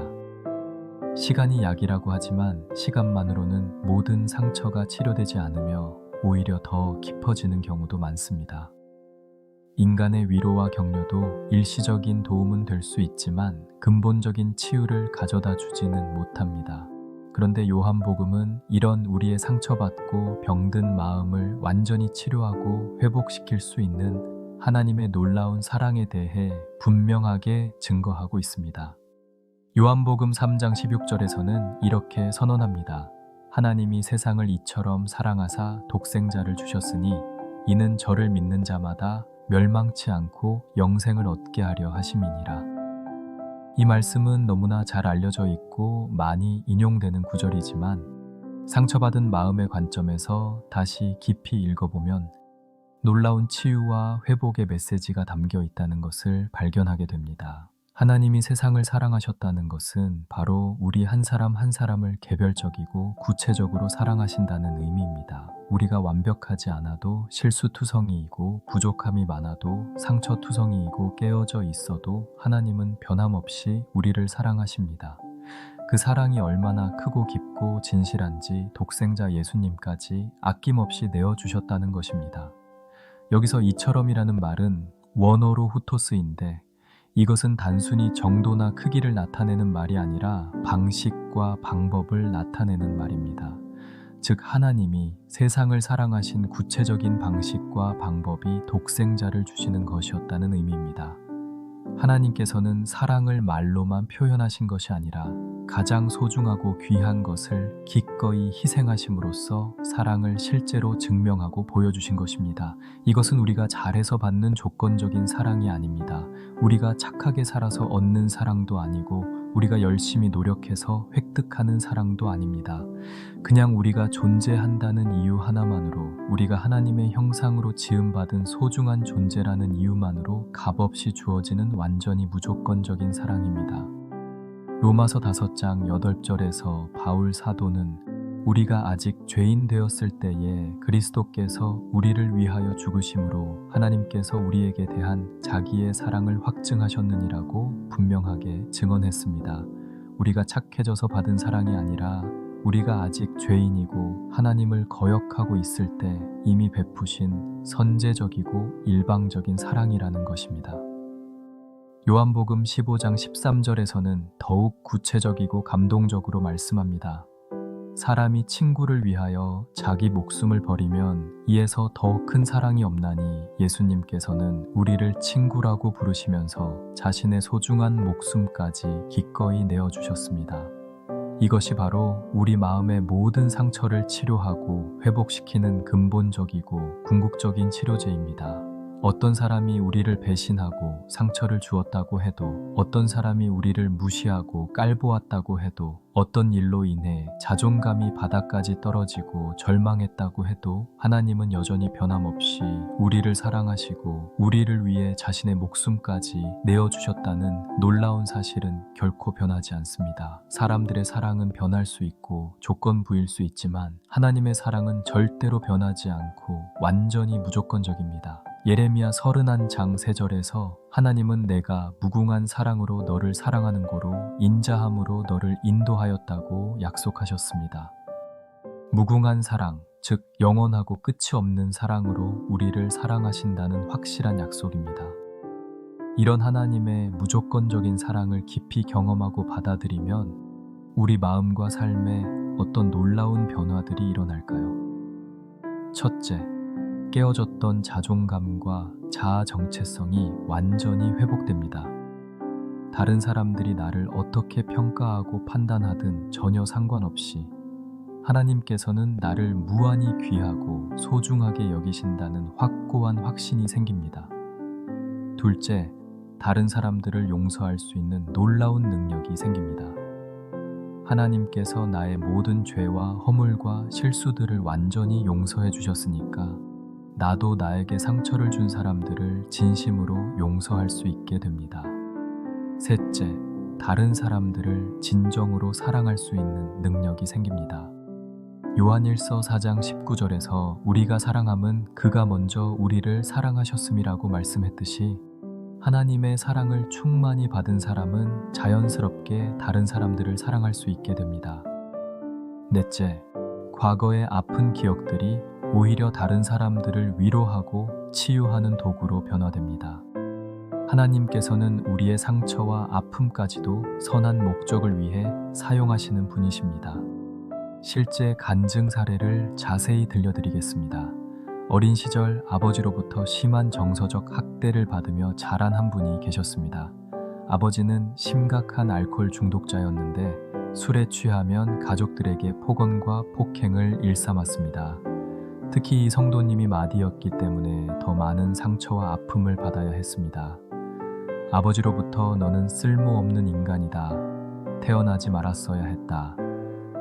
시간이 약이라고 하지만 시간만으로는 모든 상처가 치료되지 않으며 오히려 더 깊어지는 경우도 많습니다. 인간의 위로와 격려도 일시적인 도움은 될 수 있지만 근본적인 치유를 가져다 주지는 못합니다. 그런데 요한복음은 이런 우리의 상처받고 병든 마음을 완전히 치료하고 회복시킬 수 있는 하나님의 놀라운 사랑에 대해 분명하게 증거하고 있습니다. 요한복음 3장 16절에서는 이렇게 선언합니다. 하나님이 세상을 이처럼 사랑하사 독생자를 주셨으니 이는 저를 믿는 자마다 멸망치 않고 영생을 얻게 하려 하심이니라. 이 말씀은 너무나 잘 알려져 있고 많이 인용되는 구절이지만 상처받은 마음의 관점에서 다시 깊이 읽어보면 놀라운 치유와 회복의 메시지가 담겨 있다는 것을 발견하게 됩니다. 하나님이 세상을 사랑하셨다는 것은 바로 우리 한 사람 한 사람을 개별적이고 구체적으로 사랑하신다는 의미입니다. 우리가 완벽하지 않아도 실수투성이이고 부족함이 많아도 상처투성이이고 깨어져 있어도 하나님은 변함없이 우리를 사랑하십니다. 그 사랑이 얼마나 크고 깊고 진실한지 독생자 예수님까지 아낌없이 내어주셨다는 것입니다. 여기서 이처럼이라는 말은 원어로 후토스인데 이것은 단순히 정도나 크기를 나타내는 말이 아니라 방식과 방법을 나타내는 말입니다. 즉 하나님이 세상을 사랑하신 구체적인 방식과 방법이 독생자를 주시는 것이었다는 의미입니다. 하나님께서는 사랑을 말로만 표현하신 것이 아니라 가장 소중하고 귀한 것을 기꺼이 희생하심으로써 사랑을 실제로 증명하고 보여주신 것입니다. 이것은 우리가 잘해서 받는 조건적인 사랑이 아닙니다. 우리가 착하게 살아서 얻는 사랑도 아니고 우리가 열심히 노력해서 획득하는 사랑도 아닙니다. 그냥 우리가 존재한다는 이유 하나만으로 우리가 하나님의 형상으로 지음받은 소중한 존재라는 이유만으로 값없이 주어지는 완전히 무조건적인 사랑입니다. 로마서 5장 8절에서 바울 사도는 우리가 아직 죄인 되었을 때에 그리스도께서 우리를 위하여 죽으심으로 하나님께서 우리에게 대한 자기의 사랑을 확증하셨느니라고 분명하게 증언했습니다. 우리가 착해져서 받은 사랑이 아니라 우리가 아직 죄인이고 하나님을 거역하고 있을 때 이미 베푸신 선제적이고 일방적인 사랑이라는 것입니다. 요한복음 15장 13절에서는 더욱 구체적이고 감동적으로 말씀합니다. 사람이 친구를 위하여 자기 목숨을 버리면 이에서 더 큰 사랑이 없나니 예수님께서는 우리를 친구라고 부르시면서 자신의 소중한 목숨까지 기꺼이 내어주셨습니다. 이것이 바로 우리 마음의 모든 상처를 치료하고 회복시키는 근본적이고 궁극적인 치료제입니다. 어떤 사람이 우리를 배신하고 상처를 주었다고 해도, 어떤 사람이 우리를 무시하고 깔보았다고 해도, 어떤 일로 인해 자존감이 바닥까지 떨어지고 절망했다고 해도 하나님은 여전히 변함없이 우리를 사랑하시고 우리를 위해 자신의 목숨까지 내어주셨다는 놀라운 사실은 결코 변하지 않습니다. 사람들의 사랑은 변할 수 있고 조건부일 수 있지만 하나님의 사랑은 절대로 변하지 않고 완전히 무조건적입니다. 예레미야 31장 3절에서 하나님은 내가 무궁한 사랑으로 너를 사랑하는 고로 인자함으로 너를 인도하였다고 약속하셨습니다. 무궁한 사랑, 즉 영원하고 끝이 없는 사랑으로 우리를 사랑하신다는 확실한 약속입니다. 이런 하나님의 무조건적인 사랑을 깊이 경험하고 받아들이면 우리 마음과 삶에 어떤 놀라운 변화들이 일어날까요? 첫째, 깨어졌던 자존감과 자아 정체성이 완전히 회복됩니다. 다른 사람들이 나를 어떻게 평가하고 판단하든 전혀 상관없이 하나님께서는 나를 무한히 귀하고 소중하게 여기신다는 확고한 확신이 생깁니다. 둘째, 다른 사람들을 용서할 수 있는 놀라운 능력이 생깁니다. 하나님께서 나의 모든 죄와 허물과 실수들을 완전히 용서해 주셨으니까 나도 나에게 상처를 준 사람들을 진심으로 용서할 수 있게 됩니다. 셋째, 다른 사람들을 진정으로 사랑할 수 있는 능력이 생깁니다. 요한일서 4장 19절에서 우리가 사랑함은 그가 먼저 우리를 사랑하셨음이라고 말씀했듯이 하나님의 사랑을 충만히 받은 사람은 자연스럽게 다른 사람들을 사랑할 수 있게 됩니다. 넷째, 과거의 아픈 기억들이 오히려 다른 사람들을 위로하고 치유하는 도구로 변화됩니다. 하나님께서는 우리의 상처와 아픔까지도 선한 목적을 위해 사용하시는 분이십니다. 실제 간증 사례를 자세히 들려드리겠습니다. 어린 시절 아버지로부터 심한 정서적 학대를 받으며 자란 한 분이 계셨습니다. 아버지는 심각한 알코올 중독자였는데 술에 취하면 가족들에게 폭언과 폭행을 일삼았습니다. 특히 이 성도님이 마디였기 때문에 더 많은 상처와 아픔을 받아야 했습니다. 아버지로부터 너는 쓸모없는 인간이다. 태어나지 말았어야 했다.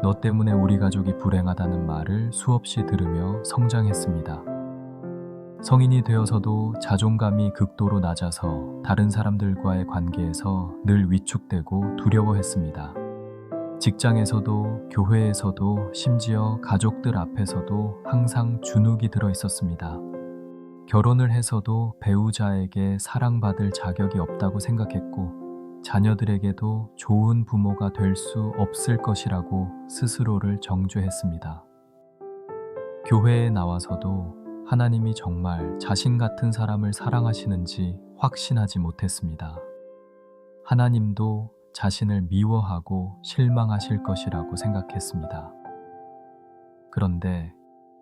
너 때문에 우리 가족이 불행하다는 말을 수없이 들으며 성장했습니다. 성인이 되어서도 자존감이 극도로 낮아서 다른 사람들과의 관계에서 늘 위축되고 두려워했습니다. 직장에서도 교회에서도 심지어 가족들 앞에서도 항상 주눅이 들어 있었습니다. 결혼을 해서도 배우자에게 사랑받을 자격이 없다고 생각했고 자녀들에게도 좋은 부모가 될 수 없을 것이라고 스스로를 정죄했습니다. 교회에 나와서도 하나님이 정말 자신 같은 사람을 사랑하시는지 확신하지 못했습니다. 하나님도 자신을 미워하고 실망하실 것이라고 생각했습니다. 그런데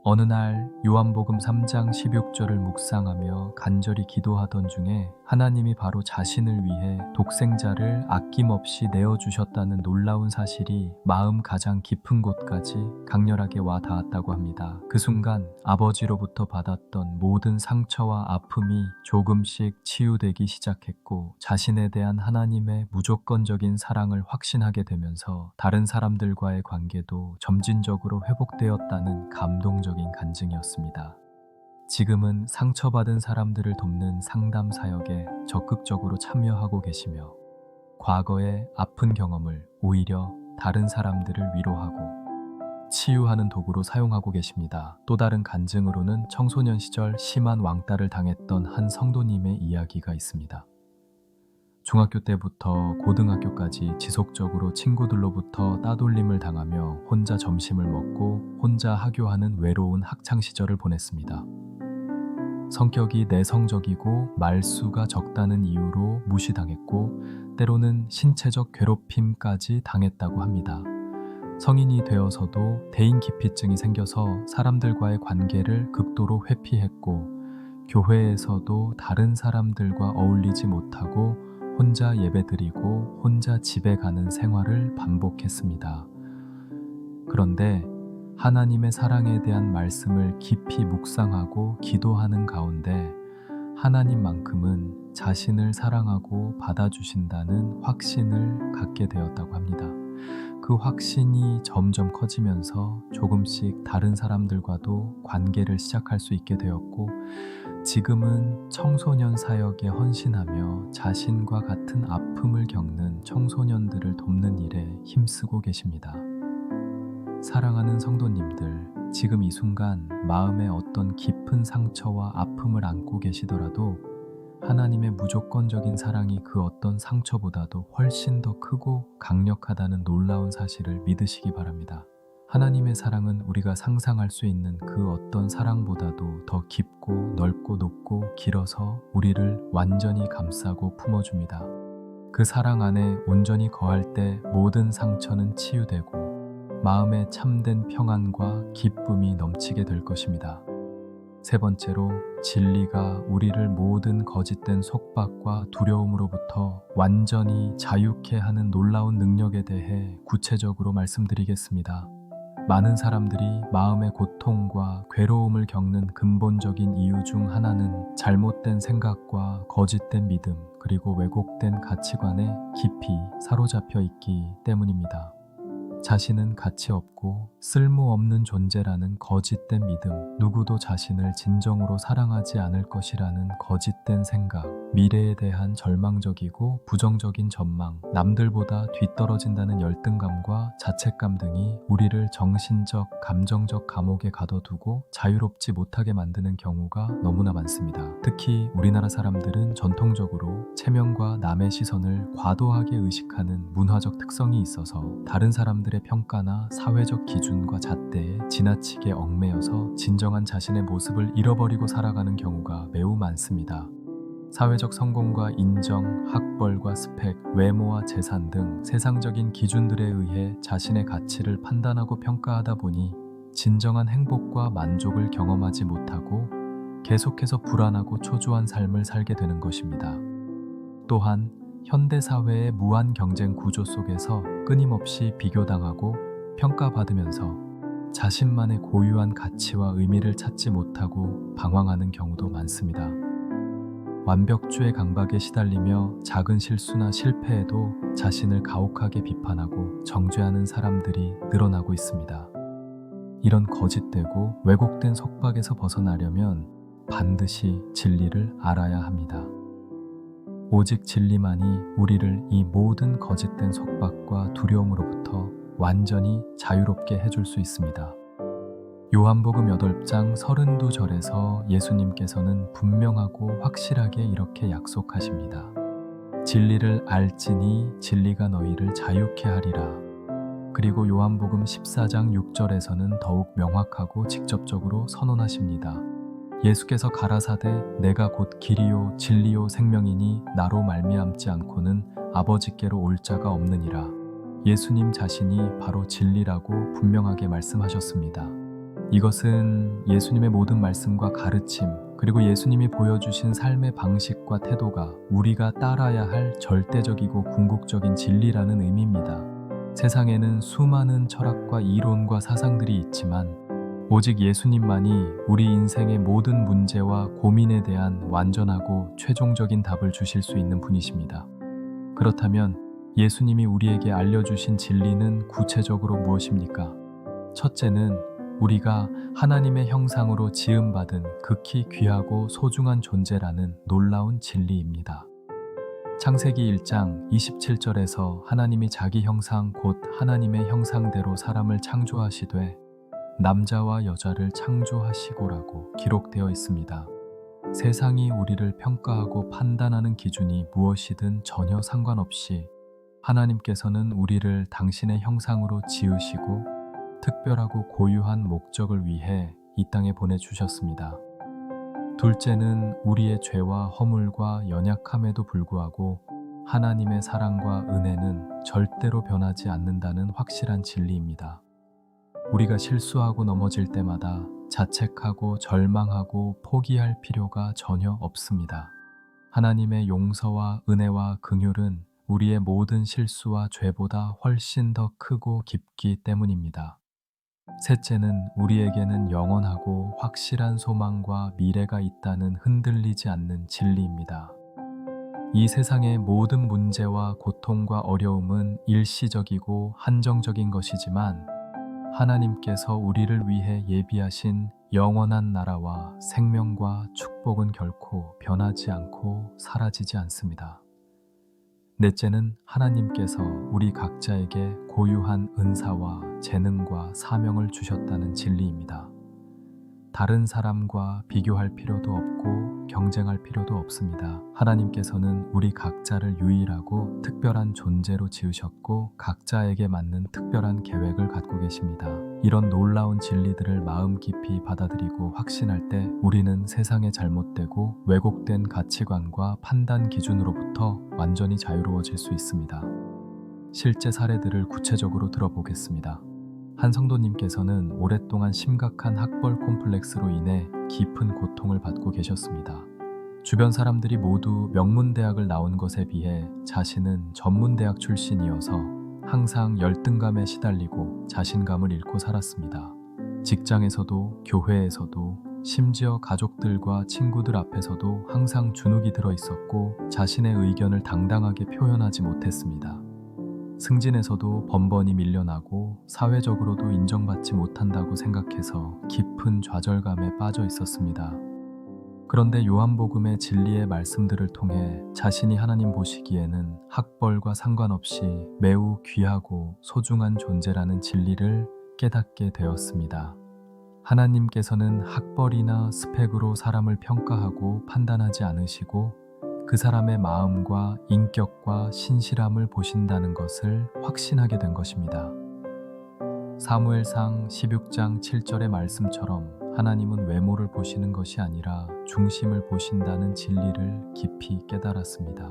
어느 날 요한복음 3장 16절을 묵상하며 간절히 기도하던 중에 하나님이 바로 자신을 위해 독생자를 아낌없이 내어주셨다는 놀라운 사실이 마음 가장 깊은 곳까지 강렬하게 와 닿았다고 합니다. 그 순간 아버지로부터 받았던 모든 상처와 아픔이 조금씩 치유되기 시작했고 자신에 대한 하나님의 무조건적인 사랑을 확신하게 되면서 다른 사람들과의 관계도 점진적으로 회복되었다는 감동적인 간증이었습니다. 지금은 상처받은 사람들을 돕는 상담 사역에 적극적으로 참여하고 계시며 과거의 아픈 경험을 오히려 다른 사람들을 위로하고 치유하는 도구로 사용하고 계십니다. 또 다른 간증으로는 청소년 시절 심한 왕따를 당했던 한 성도님의 이야기가 있습니다. 중학교 때부터 고등학교까지 지속적으로 친구들로부터 따돌림을 당하며 혼자 점심을 먹고 혼자 하교하는 외로운 학창시절을 보냈습니다. 성격이 내성적이고 말수가 적다는 이유로 무시당했고 때로는 신체적 괴롭힘까지 당했다고 합니다. 성인이 되어서도 대인기피증이 생겨서 사람들과의 관계를 극도로 회피했고 교회에서도 다른 사람들과 어울리지 못하고 혼자 예배드리고 혼자 집에 가는 생활을 반복했습니다. 그런데 하나님의 사랑에 대한 말씀을 깊이 묵상하고 기도하는 가운데 하나님만큼은 자신을 사랑하고 받아주신다는 확신을 갖게 되었다고 합니다. 그 확신이 점점 커지면서 조금씩 다른 사람들과도 관계를 시작할 수 있게 되었고 지금은 청소년 사역에 헌신하며 자신과 같은 아픔을 겪는 청소년들을 돕는 일에 힘쓰고 계십니다. 사랑하는 성도님들, 지금 이 순간 마음에 어떤 깊은 상처와 아픔을 안고 계시더라도 하나님의 무조건적인 사랑이 그 어떤 상처보다도 훨씬 더 크고 강력하다는 놀라운 사실을 믿으시기 바랍니다. 하나님의 사랑은 우리가 상상할 수 있는 그 어떤 사랑보다도 더 깊고 넓고 높고 길어서 우리를 완전히 감싸고 품어줍니다. 그 사랑 안에 온전히 거할 때 모든 상처는 치유되고 마음에 참된 평안과 기쁨이 넘치게 될 것입니다. 세 번째로 진리가 우리를 모든 거짓된 속박과 두려움으로부터 완전히 자유케 하는 놀라운 능력에 대해 구체적으로 말씀드리겠습니다. 많은 사람들이 마음의 고통과 괴로움을 겪는 근본적인 이유 중 하나는 잘못된 생각과 거짓된 믿음 그리고 왜곡된 가치관에 깊이 사로잡혀 있기 때문입니다. 자신은 가치 없고 쓸모없는 존재라는 거짓된 믿음, 누구도 자신을 진정으로 사랑하지 않을 것이라는 거짓된 생각, 미래에 대한 절망적이고 부정적인 전망, 남들보다 뒤떨어진다는 열등감과 자책감 등이 우리를 정신적, 감정적 감옥에 가둬두고 자유롭지 못하게 만드는 경우가 너무나 많습니다. 특히 우리나라 사람들은 전통적으로 체면과 남의 시선을 과도하게 의식하는 문화적 특성이 있어서 다른 사람들의 평가나 사회적 기준과 잣대에 지나치게 얽매여서 진정한 자신의 모습을 잃어버리고 살아가는 경우가 매우 많습니다. 사회적 성공과 인정, 학벌과 스펙, 외모와 재산 등 세상적인 기준들에 의해 자신의 가치를 판단하고 평가하다 보니 진정한 행복과 만족을 경험하지 못하고 계속해서 불안하고 초조한 삶을 살게 되는 것입니다. 또한 현대사회의 무한 경쟁 구조 속에서 끊임없이 비교당하고 평가받으면서 자신만의 고유한 가치와 의미를 찾지 못하고 방황하는 경우도 많습니다. 완벽주의 강박에 시달리며 작은 실수나 실패에도 자신을 가혹하게 비판하고 정죄하는 사람들이 늘어나고 있습니다. 이런 거짓되고 왜곡된 속박에서 벗어나려면 반드시 진리를 알아야 합니다. 오직 진리만이 우리를 이 모든 거짓된 속박과 두려움으로부터 완전히 자유롭게 해줄 수 있습니다. 요한복음 8장 32절에서 예수님께서는 분명하고 확실하게 이렇게 약속하십니다. 진리를 알지니 진리가 너희를 자유케 하리라. 그리고 요한복음 14장 6절에서는 더욱 명확하고 직접적으로 선언하십니다. 예수께서 가라사대 내가 곧 길이요 진리요 생명이니 나로 말미암지 않고는 아버지께로 올 자가 없느니라. 예수님 자신이 바로 진리라고 분명하게 말씀하셨습니다. 이것은 예수님의 모든 말씀과 가르침, 그리고 예수님이 보여주신 삶의 방식과 태도가 우리가 따라야 할 절대적이고 궁극적인 진리라는 의미입니다. 세상에는 수많은 철학과 이론과 사상들이 있지만 오직 예수님만이 우리 인생의 모든 문제와 고민에 대한 완전하고 최종적인 답을 주실 수 있는 분이십니다. 그렇다면 예수님이 우리에게 알려주신 진리는 구체적으로 무엇입니까? 첫째는 우리가 하나님의 형상으로 지음받은 극히 귀하고 소중한 존재라는 놀라운 진리입니다. 창세기 1장 27절에서 하나님이 자기 형상 곧 하나님의 형상대로 사람을 창조하시되 남자와 여자를 창조하시고라고 기록되어 있습니다. 세상이 우리를 평가하고 판단하는 기준이 무엇이든 전혀 상관없이 하나님께서는 우리를 당신의 형상으로 지으시고 특별하고 고유한 목적을 위해 이 땅에 보내주셨습니다. 둘째는 우리의 죄와 허물과 연약함에도 불구하고 하나님의 사랑과 은혜는 절대로 변하지 않는다는 확실한 진리입니다. 우리가 실수하고 넘어질 때마다 자책하고 절망하고 포기할 필요가 전혀 없습니다. 하나님의 용서와 은혜와 긍휼은 우리의 모든 실수와 죄보다 훨씬 더 크고 깊기 때문입니다. 셋째는 우리에게는 영원하고 확실한 소망과 미래가 있다는 흔들리지 않는 진리입니다. 이 세상의 모든 문제와 고통과 어려움은 일시적이고 한정적인 것이지만 하나님께서 우리를 위해 예비하신 영원한 나라와 생명과 축복은 결코 변하지 않고 사라지지 않습니다. 넷째는 하나님께서 우리 각자에게 고유한 은사와 재능과 사명을 주셨다는 진리입니다. 다른 사람과 비교할 필요도 없고 경쟁할 필요도 없습니다. 하나님께서는 우리 각자를 유일하고 특별한 존재로 지으셨고 각자에게 맞는 특별한 계획을 갖고 계십니다. 이런 놀라운 진리들을 마음 깊이 받아들이고 확신할 때 우리는 세상의 잘못되고 왜곡된 가치관과 판단 기준으로부터 완전히 자유로워질 수 있습니다. 실제 사례들을 구체적으로 들어보겠습니다. 한 성도님께서는 오랫동안 심각한 학벌 콤플렉스로 인해 깊은 고통을 받고 계셨습니다. 주변 사람들이 모두 명문대학을 나온 것에 비해 자신은 전문대학 출신이어서 항상 열등감에 시달리고 자신감을 잃고 살았습니다. 직장에서도 교회에서도 심지어 가족들과 친구들 앞에서도 항상 주눅이 들어 있었고 자신의 의견을 당당하게 표현하지 못했습니다. 승진에서도 번번이 밀려나고 사회적으로도 인정받지 못한다고 생각해서 깊은 좌절감에 빠져 있었습니다. 그런데 요한복음의 진리의 말씀들을 통해 자신이 하나님 보시기에는 학벌과 상관없이 매우 귀하고 소중한 존재라는 진리를 깨닫게 되었습니다. 하나님께서는 학벌이나 스펙으로 사람을 평가하고 판단하지 않으시고 그 사람의 마음과 인격과 신실함을 보신다는 것을 확신하게 된 것입니다. 사무엘상 16장 7절의 말씀처럼 하나님은 외모를 보시는 것이 아니라 중심을 보신다는 진리를 깊이 깨달았습니다.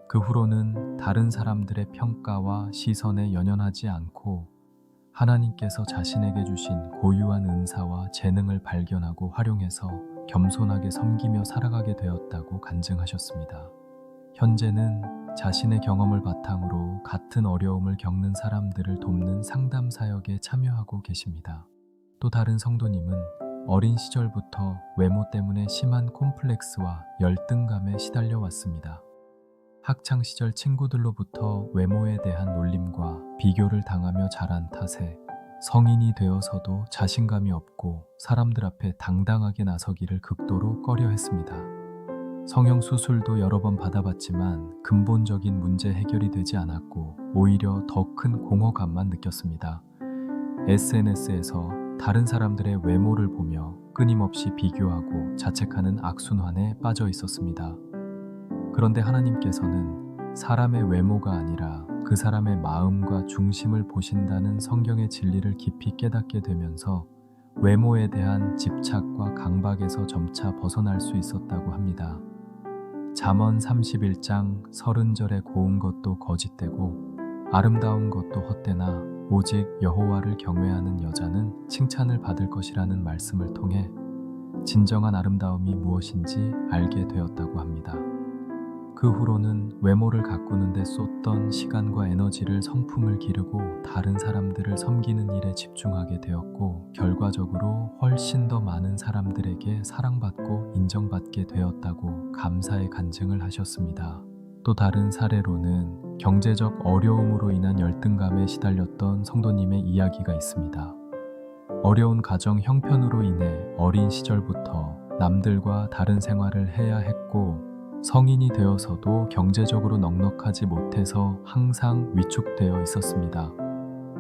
그 후로는 다른 사람들의 평가와 시선에 연연하지 않고 하나님께서 자신에게 주신 고유한 은사와 재능을 발견하고 활용해서 겸손하게 섬기며 살아가게 되었다고 간증하셨습니다. 현재는 자신의 경험을 바탕으로 같은 어려움을 겪는 사람들을 돕는 상담 사역에 참여하고 계십니다. 또 다른 성도님은 어린 시절부터 외모 때문에 심한 콤플렉스와 열등감에 시달려 왔습니다. 학창 시절 친구들로부터 외모에 대한 놀림과 비교를 당하며 자란 탓에 성인이 되어서도 자신감이 없고 사람들 앞에 당당하게 나서기를 극도로 꺼려했습니다. 성형수술도 여러 번 받아봤지만 근본적인 문제 해결이 되지 않았고 오히려 더 큰 공허감만 느꼈습니다. SNS에서 다른 사람들의 외모를 보며 끊임없이 비교하고 자책하는 악순환에 빠져 있었습니다. 그런데 하나님께서는 사람의 외모가 아니라 그 사람의 마음과 중심을 보신다는 성경의 진리를 깊이 깨닫게 되면서 외모에 대한 집착과 강박에서 점차 벗어날 수 있었다고 합니다. 잠언 31장 30절에 고운 것도 거짓되고 아름다운 것도 헛되나 오직 여호와를 경외하는 여자는 칭찬을 받을 것이라는 말씀을 통해 진정한 아름다움이 무엇인지 알게 되었다고 합니다. 그 후로는 외모를 가꾸는 데 쏟던 시간과 에너지를 성품을 기르고 다른 사람들을 섬기는 일에 집중하게 되었고 결과적으로 훨씬 더 많은 사람들에게 사랑받고 인정받게 되었다고 감사의 간증을 하셨습니다. 또 다른 사례로는 경제적 어려움으로 인한 열등감에 시달렸던 성도님의 이야기가 있습니다. 어려운 가정 형편으로 인해 어린 시절부터 남들과 다른 생활을 해야 했고 성인이 되어서도 경제적으로 넉넉하지 못해서 항상 위축되어 있었습니다.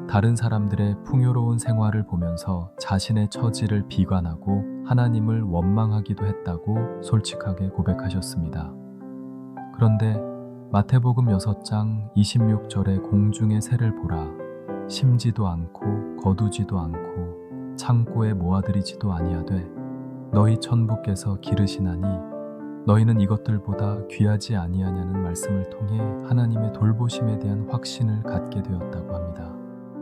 다른 사람들의 풍요로운 생활을 보면서 자신의 처지를 비관하고 하나님을 원망하기도 했다고 솔직하게 고백하셨습니다. 그런데 마태복음 6장 26절의 공중의 새를 보라. 심지도 않고 거두지도 않고 창고에 모아들이지도 아니하되 너희 천부께서 기르시나니 너희는 이것들보다 귀하지 아니하냐는 말씀을 통해 하나님의 돌보심에 대한 확신을 갖게 되었다고 합니다.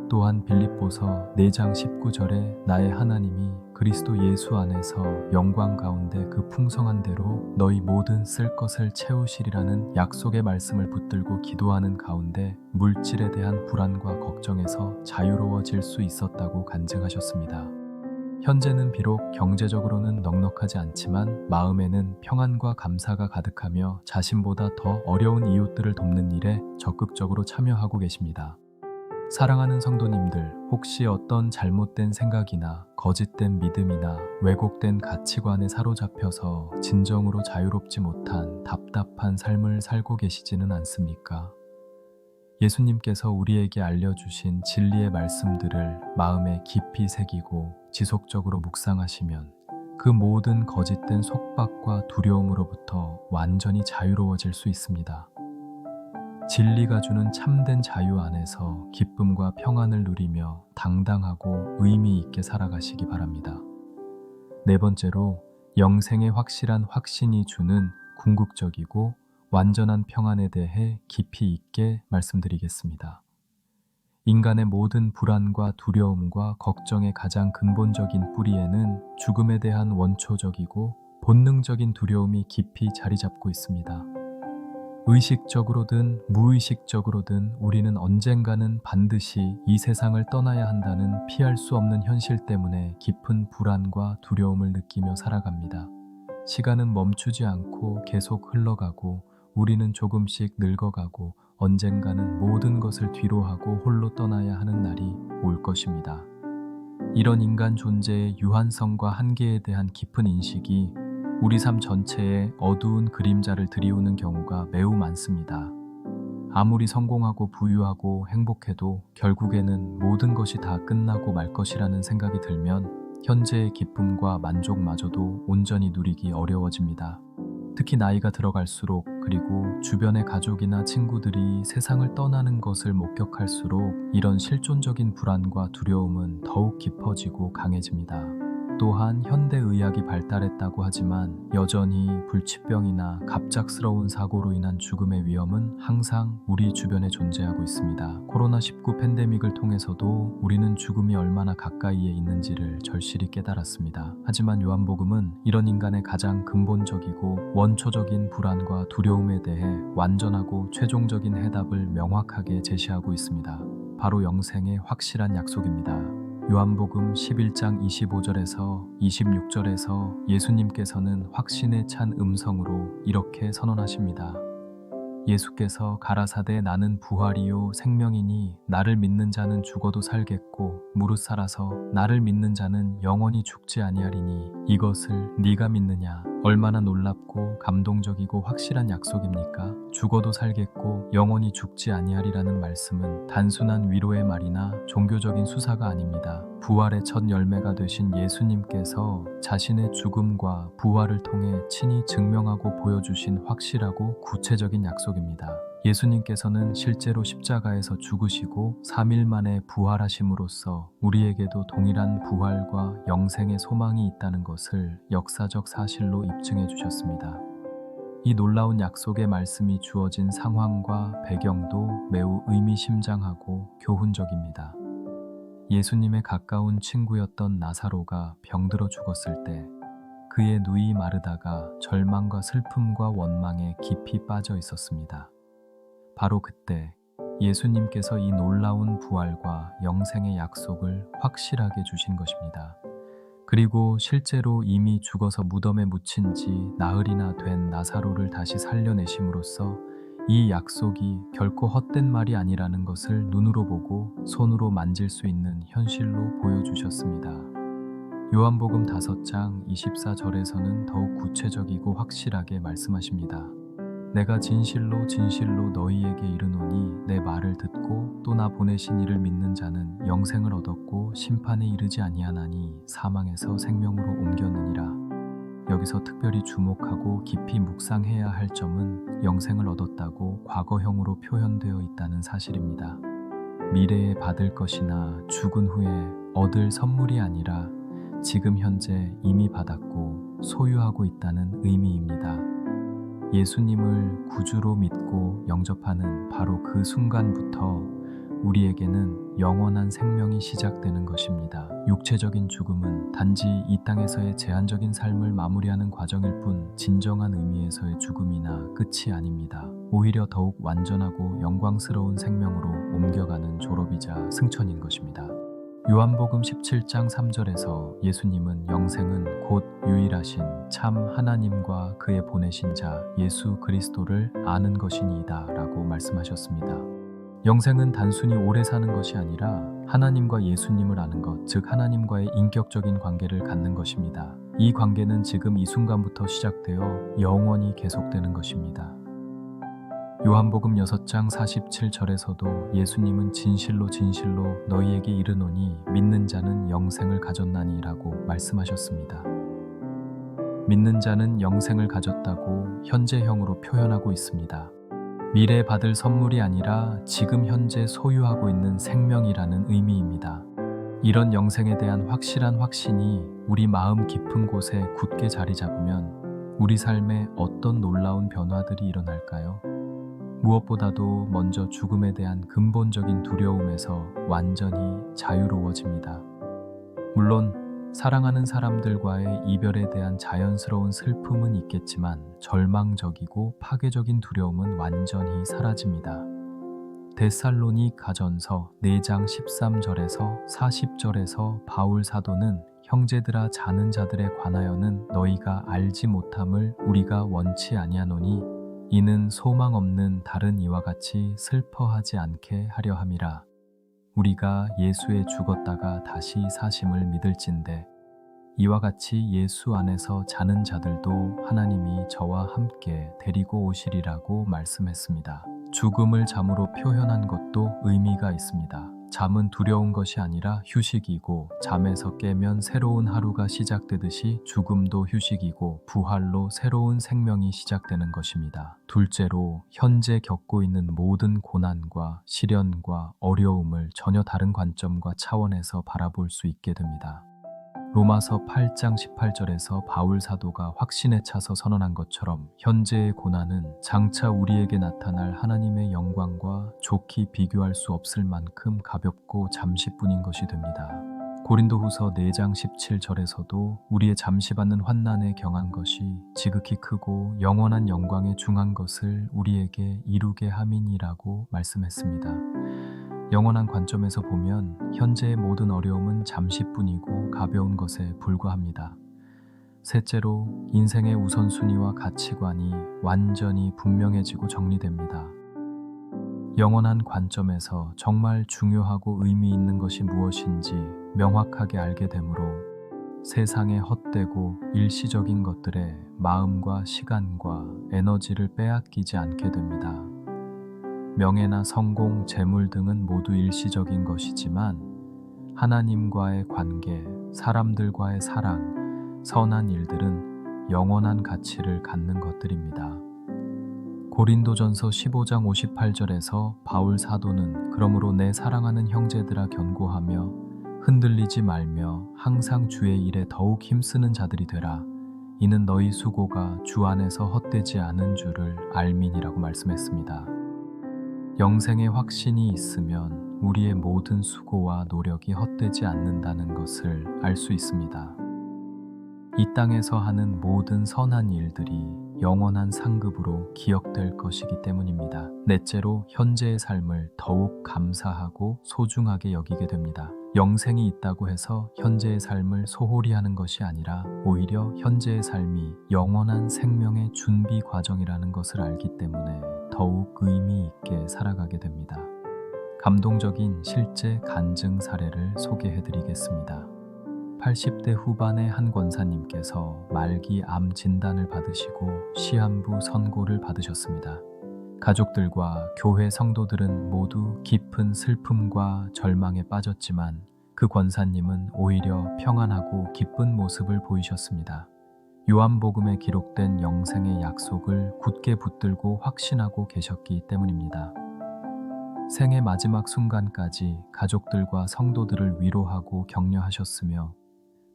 또한 빌립보서 4장 19절에 나의 하나님이 그리스도 예수 안에서 영광 가운데 그 풍성한 대로 너희 모든 쓸 것을 채우시리라는 약속의 말씀을 붙들고 기도하는 가운데 물질에 대한 불안과 걱정에서 자유로워질 수 있었다고 간증하셨습니다. 현재는 비록 경제적으로는 넉넉하지 않지만 마음에는 평안과 감사가 가득하며 자신보다 더 어려운 이웃들을 돕는 일에 적극적으로 참여하고 계십니다. 사랑하는 성도님들, 혹시 어떤 잘못된 생각이나 거짓된 믿음이나 왜곡된 가치관에 사로잡혀서 진정으로 자유롭지 못한 답답한 삶을 살고 계시지는 않습니까? 예수님께서 우리에게 알려주신 진리의 말씀들을 마음에 깊이 새기고 지속적으로 묵상하시면 그 모든 거짓된 속박과 두려움으로부터 완전히 자유로워질 수 있습니다. 진리가 주는 참된 자유 안에서 기쁨과 평안을 누리며 당당하고 의미 있게 살아가시기 바랍니다. 네 번째로 영생의 확실한 확신이 주는 궁극적이고 완전한 평안에 대해 깊이 있게 말씀드리겠습니다. 인간의 모든 불안과 두려움과 걱정의 가장 근본적인 뿌리에는 죽음에 대한 원초적이고 본능적인 두려움이 깊이 자리 잡고 있습니다. 의식적으로든 무의식적으로든 우리는 언젠가는 반드시 이 세상을 떠나야 한다는 피할 수 없는 현실 때문에 깊은 불안과 두려움을 느끼며 살아갑니다. 시간은 멈추지 않고 계속 흘러가고 우리는 조금씩 늙어가고 언젠가는 모든 것을 뒤로하고 홀로 떠나야 하는 날이 올 것입니다. 이런 인간 존재의 유한성과 한계에 대한 깊은 인식이 우리 삶 전체에 어두운 그림자를 들이우는 경우가 매우 많습니다. 아무리 성공하고 부유하고 행복해도 결국에는 모든 것이 다 끝나고 말 것이라는 생각이 들면 현재의 기쁨과 만족마저도 온전히 누리기 어려워집니다. 특히 나이가 들어갈수록, 그리고 주변의 가족이나 친구들이 세상을 떠나는 것을 목격할수록 이런 실존적인 불안과 두려움은 더욱 깊어지고 강해집니다. 또한 현대의학이 발달했다고 하지만 여전히 불치병이나 갑작스러운 사고로 인한 죽음의 위험은 항상 우리 주변에 존재하고 있습니다. 코로나19 팬데믹을 통해서도 우리는 죽음이 얼마나 가까이에 있는지를 절실히 깨달았습니다. 하지만 요한복음은 이런 인간의 가장 근본적이고 원초적인 불안과 두려움에 대해 완전하고 최종적인 해답을 명확하게 제시하고 있습니다. 바로 영생의 확실한 약속입니다. 요한복음 11장 25절에서 26절에서 예수님께서는 확신에 찬 음성으로 이렇게 선언하십니다. 예수께서 가라사대 나는 부활이요 생명이니 나를 믿는 자는 죽어도 살겠고 무릇 살아서 나를 믿는 자는 영원히 죽지 아니하리니 이것을 네가 믿느냐? 얼마나 놀랍고 감동적이고 확실한 약속입니까? 죽어도 살겠고 영원히 죽지 아니하리라는 말씀은 단순한 위로의 말이나 종교적인 수사가 아닙니다. 부활의 첫 열매가 되신 예수님께서 자신의 죽음과 부활을 통해 친히 증명하고 보여주신 확실하고 구체적인 약속입니다. 예수님께서는 실제로 십자가에서 죽으시고 3일 만에 부활하심으로써 우리에게도 동일한 부활과 영생의 소망이 있다는 것을 역사적 사실로 입증해 주셨습니다. 이 놀라운 약속의 말씀이 주어진 상황과 배경도 매우 의미심장하고 교훈적입니다. 예수님의 가까운 친구였던 나사로가 병들어 죽었을 때 그의 누이 마르다가 절망과 슬픔과 원망에 깊이 빠져 있었습니다. 바로 그때 예수님께서 이 놀라운 부활과 영생의 약속을 확실하게 주신 것입니다. 그리고 실제로 이미 죽어서 무덤에 묻힌 지 나흘이나 된 나사로를 다시 살려내심으로써 이 약속이 결코 헛된 말이 아니라는 것을 눈으로 보고 손으로 만질 수 있는 현실로 보여주셨습니다. 요한복음 5장 24절에서는 더욱 구체적이고 확실하게 말씀하십니다. 내가 진실로 진실로 너희에게 이르노니 내 말을 듣고 또 나 보내신 이를 믿는 자는 영생을 얻었고 심판에 이르지 아니하나니 사망에서 생명으로 옮겼느니라. 여기서 특별히 주목하고 깊이 묵상해야 할 점은 영생을 얻었다고 과거형으로 표현되어 있다는 사실입니다. 미래에 받을 것이나 죽은 후에 얻을 선물이 아니라 지금 현재 이미 받았고 소유하고 있다는 의미입니다. 예수님을 구주로 믿고 영접하는 바로 그 순간부터 우리에게는 영원한 생명이 시작되는 것입니다. 육체적인 죽음은 단지 이 땅에서의 제한적인 삶을 마무리하는 과정일 뿐 진정한 의미에서의 죽음이나 끝이 아닙니다. 오히려 더욱 완전하고 영광스러운 생명으로 옮겨가는 졸업이자 승천인 것입니다. 요한복음 17장 3절에서 예수님은 영생은 곧 유일하신 참 하나님과 그의 보내신 자 예수 그리스도를 아는 것이니이다 라고 말씀하셨습니다. 영생은 단순히 오래 사는 것이 아니라 하나님과 예수님을 아는 것, 즉 하나님과의 인격적인 관계를 갖는 것입니다. 이 관계는 지금 이 순간부터 시작되어 영원히 계속되는 것입니다. 요한복음 6장 47절에서도 예수님은 진실로 진실로 너희에게 이르노니 믿는 자는 영생을 가졌나니 라고 말씀하셨습니다. 믿는 자는 영생을 가졌다고 현재형으로 표현하고 있습니다. 미래에 받을 선물이 아니라 지금 현재 소유하고 있는 생명이라는 의미입니다. 이런 영생에 대한 확실한 확신이 우리 마음 깊은 곳에 굳게 자리 잡으면 우리 삶에 어떤 놀라운 변화들이 일어날까요? 무엇보다도 먼저 죽음에 대한 근본적인 두려움에서 완전히 자유로워집니다. 물론 사랑하는 사람들과의 이별에 대한 자연스러운 슬픔은 있겠지만 절망적이고 파괴적인 두려움은 완전히 사라집니다. 데살로니가전서 4장 13절에서 40절에서 바울 사도는 형제들아 자는 자들에 관하여는 너희가 알지 못함을 우리가 원치 아니하노니 이는 소망 없는 다른 이와 같이 슬퍼하지 않게 하려 함이라. 우리가 예수의 죽었다가 다시 사심을 믿을진대 이와 같이 예수 안에서 자는 자들도 하나님이 저와 함께 데리고 오시리라고 말씀했습니다. 죽음을 잠으로 표현한 것도 의미가 있습니다. 잠은 두려운 것이 아니라 휴식이고, 잠에서 깨면 새로운 하루가 시작되듯이 죽음도 휴식이고 부활로 새로운 생명이 시작되는 것입니다. 둘째로, 현재 겪고 있는 모든 고난과 시련과 어려움을 전혀 다른 관점과 차원에서 바라볼 수 있게 됩니다. 로마서 8장 18절에서 바울 사도가 확신에 차서 선언한 것처럼 현재의 고난은 장차 우리에게 나타날 하나님의 영광과 좋게 비교할 수 없을 만큼 가볍고 잠시뿐인 것이 됩니다. 고린도후서 4장 17절에서도 우리의 잠시 받는 환난에 경한 것이 지극히 크고 영원한 영광에 중한 것을 우리에게 이루게 함이니라고 말씀했습니다. 영원한 관점에서 보면 현재의 모든 어려움은 잠시뿐이고 가벼운 것에 불과합니다. 셋째로, 인생의 우선순위와 가치관이 완전히 분명해지고 정리됩니다. 영원한 관점에서 정말 중요하고 의미 있는 것이 무엇인지 명확하게 알게 되므로 세상의 헛되고 일시적인 것들에 마음과 시간과 에너지를 빼앗기지 않게 됩니다. 명예나 성공, 재물 등은 모두 일시적인 것이지만 하나님과의 관계, 사람들과의 사랑, 선한 일들은 영원한 가치를 갖는 것들입니다. 고린도전서 15장 58절에서 바울 사도는 그러므로 내 사랑하는 형제들아 견고하며 흔들리지 말며 항상 주의 일에 더욱 힘쓰는 자들이 되라. 이는 너희 수고가 주 안에서 헛되지 않은 줄을 알민이라고 말씀했습니다. 영생의 확신이 있으면 우리의 모든 수고와 노력이 헛되지 않는다는 것을 알 수 있습니다. 이 땅에서 하는 모든 선한 일들이 영원한 상급으로 기억될 것이기 때문입니다. 넷째로, 현재의 삶을 더욱 감사하고 소중하게 여기게 됩니다. 영생이 있다고 해서 현재의 삶을 소홀히 하는 것이 아니라 오히려 현재의 삶이 영원한 생명의 준비 과정이라는 것을 알기 때문에 더욱 의미 있게 살아가게 됩니다. 감동적인 실제 간증 사례를 소개해드리겠습니다. 80대 후반의 한 권사님께서 말기 암 진단을 받으시고 시한부 선고를 받으셨습니다. 가족들과 교회 성도들은 모두 깊은 슬픔과 절망에 빠졌지만 그 권사님은 오히려 평안하고 기쁜 모습을 보이셨습니다. 요한복음에 기록된 영생의 약속을 굳게 붙들고 확신하고 계셨기 때문입니다. 생의 마지막 순간까지 가족들과 성도들을 위로하고 격려하셨으며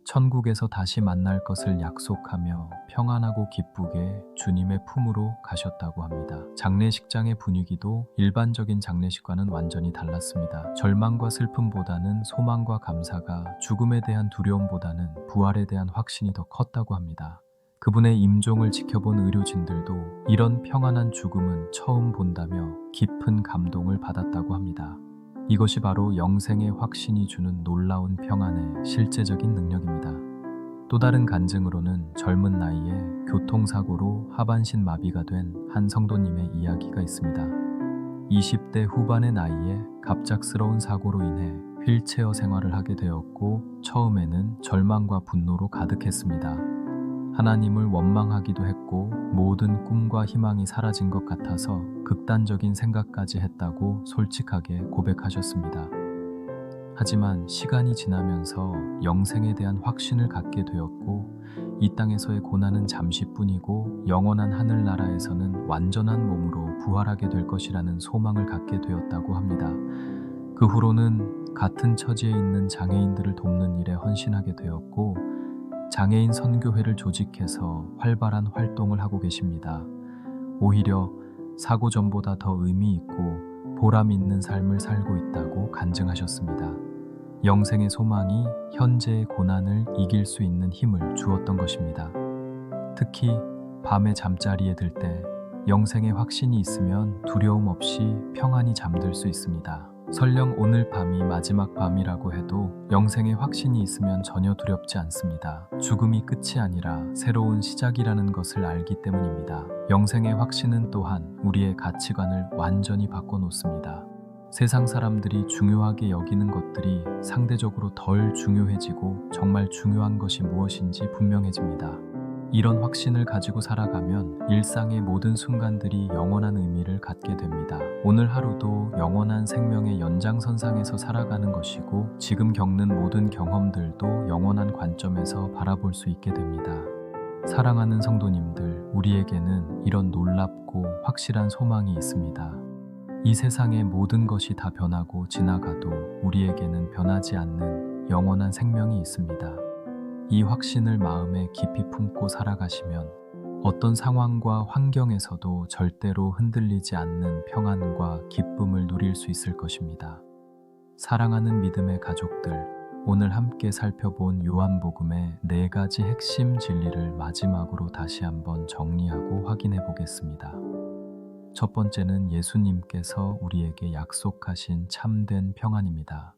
천국에서 다시 만날 것을 약속하며 평안하고 기쁘게 주님의 품으로 가셨다고 합니다. 장례식장의 분위기도 일반적인 장례식과는 완전히 달랐습니다. 절망과 슬픔보다는 소망과 감사가, 죽음에 대한 두려움보다는 부활에 대한 확신이 더 컸다고 합니다. 그분의 임종을 지켜본 의료진들도 이런 평안한 죽음은 처음 본다며 깊은 감동을 받았다고 합니다. 이것이 바로 영생의 확신이 주는 놀라운 평안의 실제적인 능력입니다. 또 다른 간증으로는 젊은 나이에 교통사고로 하반신 마비가 된 한 성도님의 이야기가 있습니다. 20대 후반의 나이에 갑작스러운 사고로 인해 휠체어 생활을 하게 되었고 처음에는 절망과 분노로 가득했습니다. 하나님을 원망하기도 했고 모든 꿈과 희망이 사라진 것 같아서 극단적인 생각까지 했다고 솔직하게 고백하셨습니다. 하지만 시간이 지나면서 영생에 대한 확신을 갖게 되었고 이 땅에서의 고난은 잠시뿐이고 영원한 하늘나라에서는 완전한 몸으로 부활하게 될 것이라는 소망을 갖게 되었다고 합니다. 그 후로는 같은 처지에 있는 장애인들을 돕는 일에 헌신하게 되었고 장애인 선교회를 조직해서 활발한 활동을 하고 계십니다. 오히려 사고 전보다 더 의미 있고 보람 있는 삶을 살고 있다고 간증하셨습니다. 영생의 소망이 현재의 고난을 이길 수 있는 힘을 주었던 것입니다. 특히 밤에 잠자리에 들 때 영생의 확신이 있으면 두려움 없이 평안히 잠들 수 있습니다. 설령 오늘 밤이 마지막 밤이라고 해도 영생의 확신이 있으면 전혀 두렵지 않습니다. 죽음이 끝이 아니라 새로운 시작이라는 것을 알기 때문입니다. 영생의 확신은 또한 우리의 가치관을 완전히 바꿔놓습니다. 세상 사람들이 중요하게 여기는 것들이 상대적으로 덜 중요해지고 정말 중요한 것이 무엇인지 분명해집니다. 이런 확신을 가지고 살아가면 일상의 모든 순간들이 영원한 의미를 갖게 됩니다. 오늘 하루도 영원한 생명의 연장선상에서 살아가는 것이고 지금 겪는 모든 경험들도 영원한 관점에서 바라볼 수 있게 됩니다. 사랑하는 성도님들, 우리에게는 이런 놀랍고 확실한 소망이 있습니다. 이 세상의 모든 것이 다 변하고 지나가도 우리에게는 변하지 않는 영원한 생명이 있습니다. 이 확신을 마음에 깊이 품고 살아가시면 어떤 상황과 환경에서도 절대로 흔들리지 않는 평안과 기쁨을 누릴 수 있을 것입니다. 사랑하는 믿음의 가족들, 오늘 함께 살펴본 요한복음의 4가지 핵심 진리를 마지막으로 다시 한번 정리하고 확인해 보겠습니다. 첫 번째는 예수님께서 우리에게 약속하신 참된 평안입니다.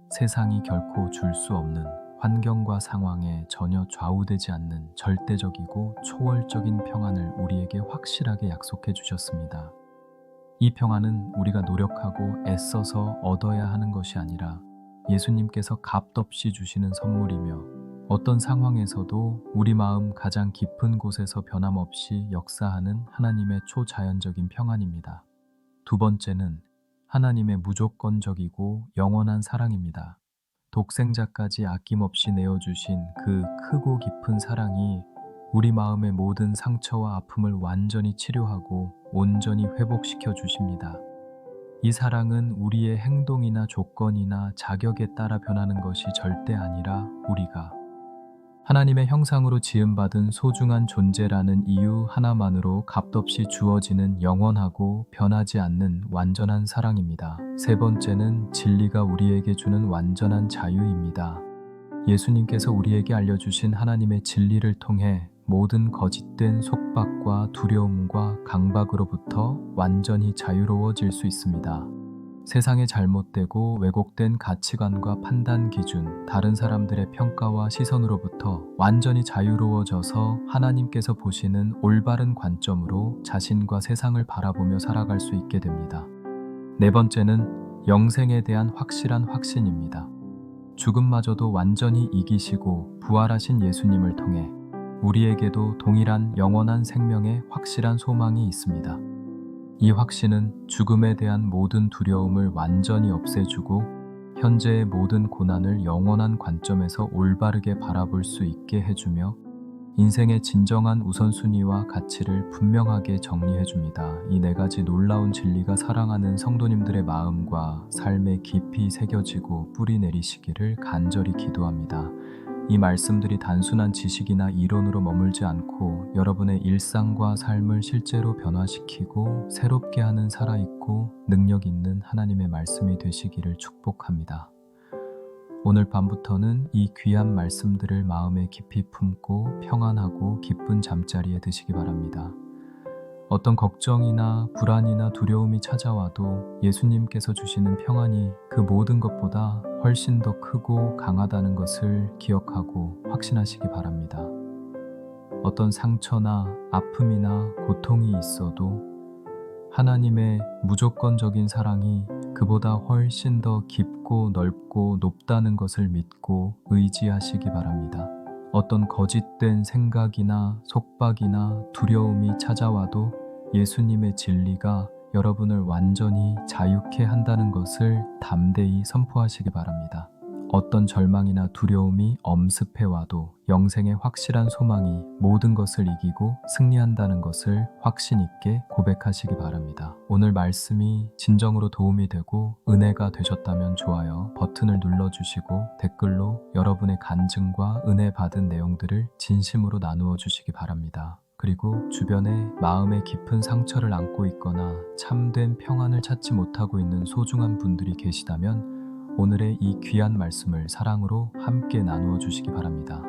세상이 결코 줄 수 없는 환경과 상황에 전혀 좌우되지 않는 절대적이고 초월적인 평안을 우리에게 확실하게 약속해 주셨습니다. 이 평안은 우리가 노력하고 애써서 얻어야 하는 것이 아니라 예수님께서 값없이 주시는 선물이며 어떤 상황에서도 우리 마음 가장 깊은 곳에서 변함없이 역사하는 하나님의 초자연적인 평안입니다. 두 번째는 하나님의 무조건적이고 영원한 사랑입니다. 독생자까지 아낌없이 내어주신 그 크고 깊은 사랑이 우리 마음의 모든 상처와 아픔을 완전히 치료하고 온전히 회복시켜 주십니다. 이 사랑은 우리의 행동이나 조건이나 자격에 따라 변하는 것이 절대 아니라 우리가 하나님의 형상으로 지음받은 소중한 존재라는 이유 하나만으로 값없이 주어지는 영원하고 변하지 않는 완전한 사랑입니다. 세 번째는 진리가 우리에게 주는 완전한 자유입니다. 예수님께서 우리에게 알려주신 하나님의 진리를 통해 모든 거짓된 속박과 두려움과 강박으로부터 완전히 자유로워질 수 있습니다. 세상의 잘못되고 왜곡된 가치관과 판단 기준, 다른 사람들의 평가와 시선으로부터 완전히 자유로워져서 하나님께서 보시는 올바른 관점으로 자신과 세상을 바라보며 살아갈 수 있게 됩니다. 네 번째는 영생에 대한 확실한 확신입니다. 죽음마저도 완전히 이기시고 부활하신 예수님을 통해 우리에게도 동일한 영원한 생명의 확실한 소망이 있습니다. 이 확신은 죽음에 대한 모든 두려움을 완전히 없애주고 현재의 모든 고난을 영원한 관점에서 올바르게 바라볼 수 있게 해주며 인생의 진정한 우선순위와 가치를 분명하게 정리해줍니다. 이 4가지 놀라운 진리가 사랑하는 성도님들의 마음과 삶에 깊이 새겨지고 뿌리 내리시기를 간절히 기도합니다. 이 말씀들이 단순한 지식이나 이론으로 머물지 않고 여러분의 일상과 삶을 실제로 변화시키고 새롭게 하는 살아있고 능력 있는 하나님의 말씀이 되시기를 축복합니다. 오늘 밤부터는 이 귀한 말씀들을 마음에 깊이 품고 평안하고 기쁜 잠자리에 드시기 바랍니다. 어떤 걱정이나 불안이나 두려움이 찾아와도 예수님께서 주시는 평안이 그 모든 것보다 훨씬 더 크고 강하다는 것을 기억하고 확신하시기 바랍니다. 어떤 상처나 아픔이나 고통이 있어도 하나님의 무조건적인 사랑이 그보다 훨씬 더 깊고 넓고 높다는 것을 믿고 의지하시기 바랍니다. 어떤 거짓된 생각이나 속박이나 두려움이 찾아와도 예수님의 진리가 여러분을 완전히 자유케 한다는 것을 담대히 선포하시기 바랍니다. 어떤 절망이나 두려움이 엄습해와도 영생의 확실한 소망이 모든 것을 이기고 승리한다는 것을 확신 있게 고백하시기 바랍니다. 오늘 말씀이 진정으로 도움이 되고 은혜가 되셨다면 좋아요 버튼을 눌러주시고 댓글로 여러분의 간증과 은혜 받은 내용들을 진심으로 나누어 주시기 바랍니다. 그리고 주변에 마음의 깊은 상처를 안고 있거나 참된 평안을 찾지 못하고 있는 소중한 분들이 계시다면 오늘의 이 귀한 말씀을 사랑으로 함께 나누어 주시기 바랍니다.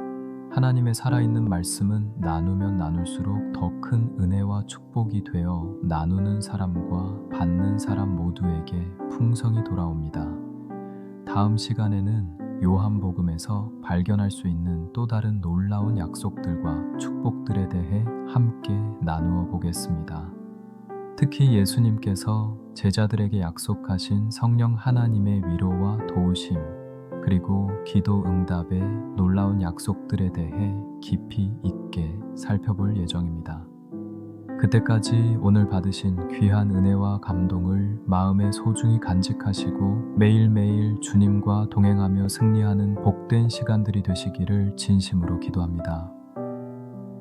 하나님의 살아있는 말씀은 나누면 나눌수록 더 큰 은혜와 축복이 되어 나누는 사람과 받는 사람 모두에게 풍성이 돌아옵니다. 다음 시간에는 요한복음에서 발견할 수 있는 또 다른 놀라운 약속들과 축복들에 대해 함께 나누어 보겠습니다. 특히 예수님께서 제자들에게 약속하신 성령 하나님의 위로와 도우심, 그리고 기도 응답의 놀라운 약속들에 대해 깊이 있게 살펴볼 예정입니다. 그때까지 오늘 받으신 귀한 은혜와 감동을 마음에 소중히 간직하시고 매일매일 주님과 동행하며 승리하는 복된 시간들이 되시기를 진심으로 기도합니다.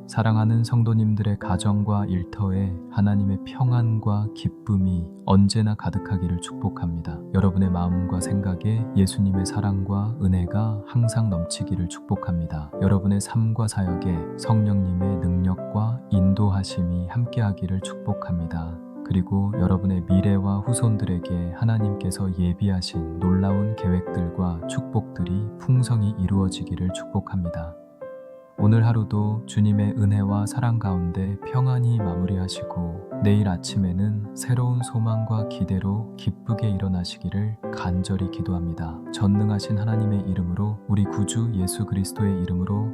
사랑하는 성도님들의 가정과 일터에 하나님의 평안과 기쁨이 언제나 가득하기를 축복합니다. 여러분의 마음과 생각에 예수님의 사랑과 은혜가 항상 넘치기를 축복합니다. 여러분의 삶과 사역에 성령님의 능력과 인도하심이 함께하기를 축복합니다. 그리고 여러분의 미래와 후손들에게 하나님께서 예비하신 놀라운 계획들과 축복들이 풍성히 이루어지기를 축복합니다. 오늘 하루도 주님의 은혜와 사랑 가운데 평안히 마무리하시고 내일 아침에는 새로운 소망과 기대로 기쁘게 일어나시기를 간절히 기도합니다. 전능하신 하나님의 이름으로, 우리 구주 예수 그리스도의 이름으로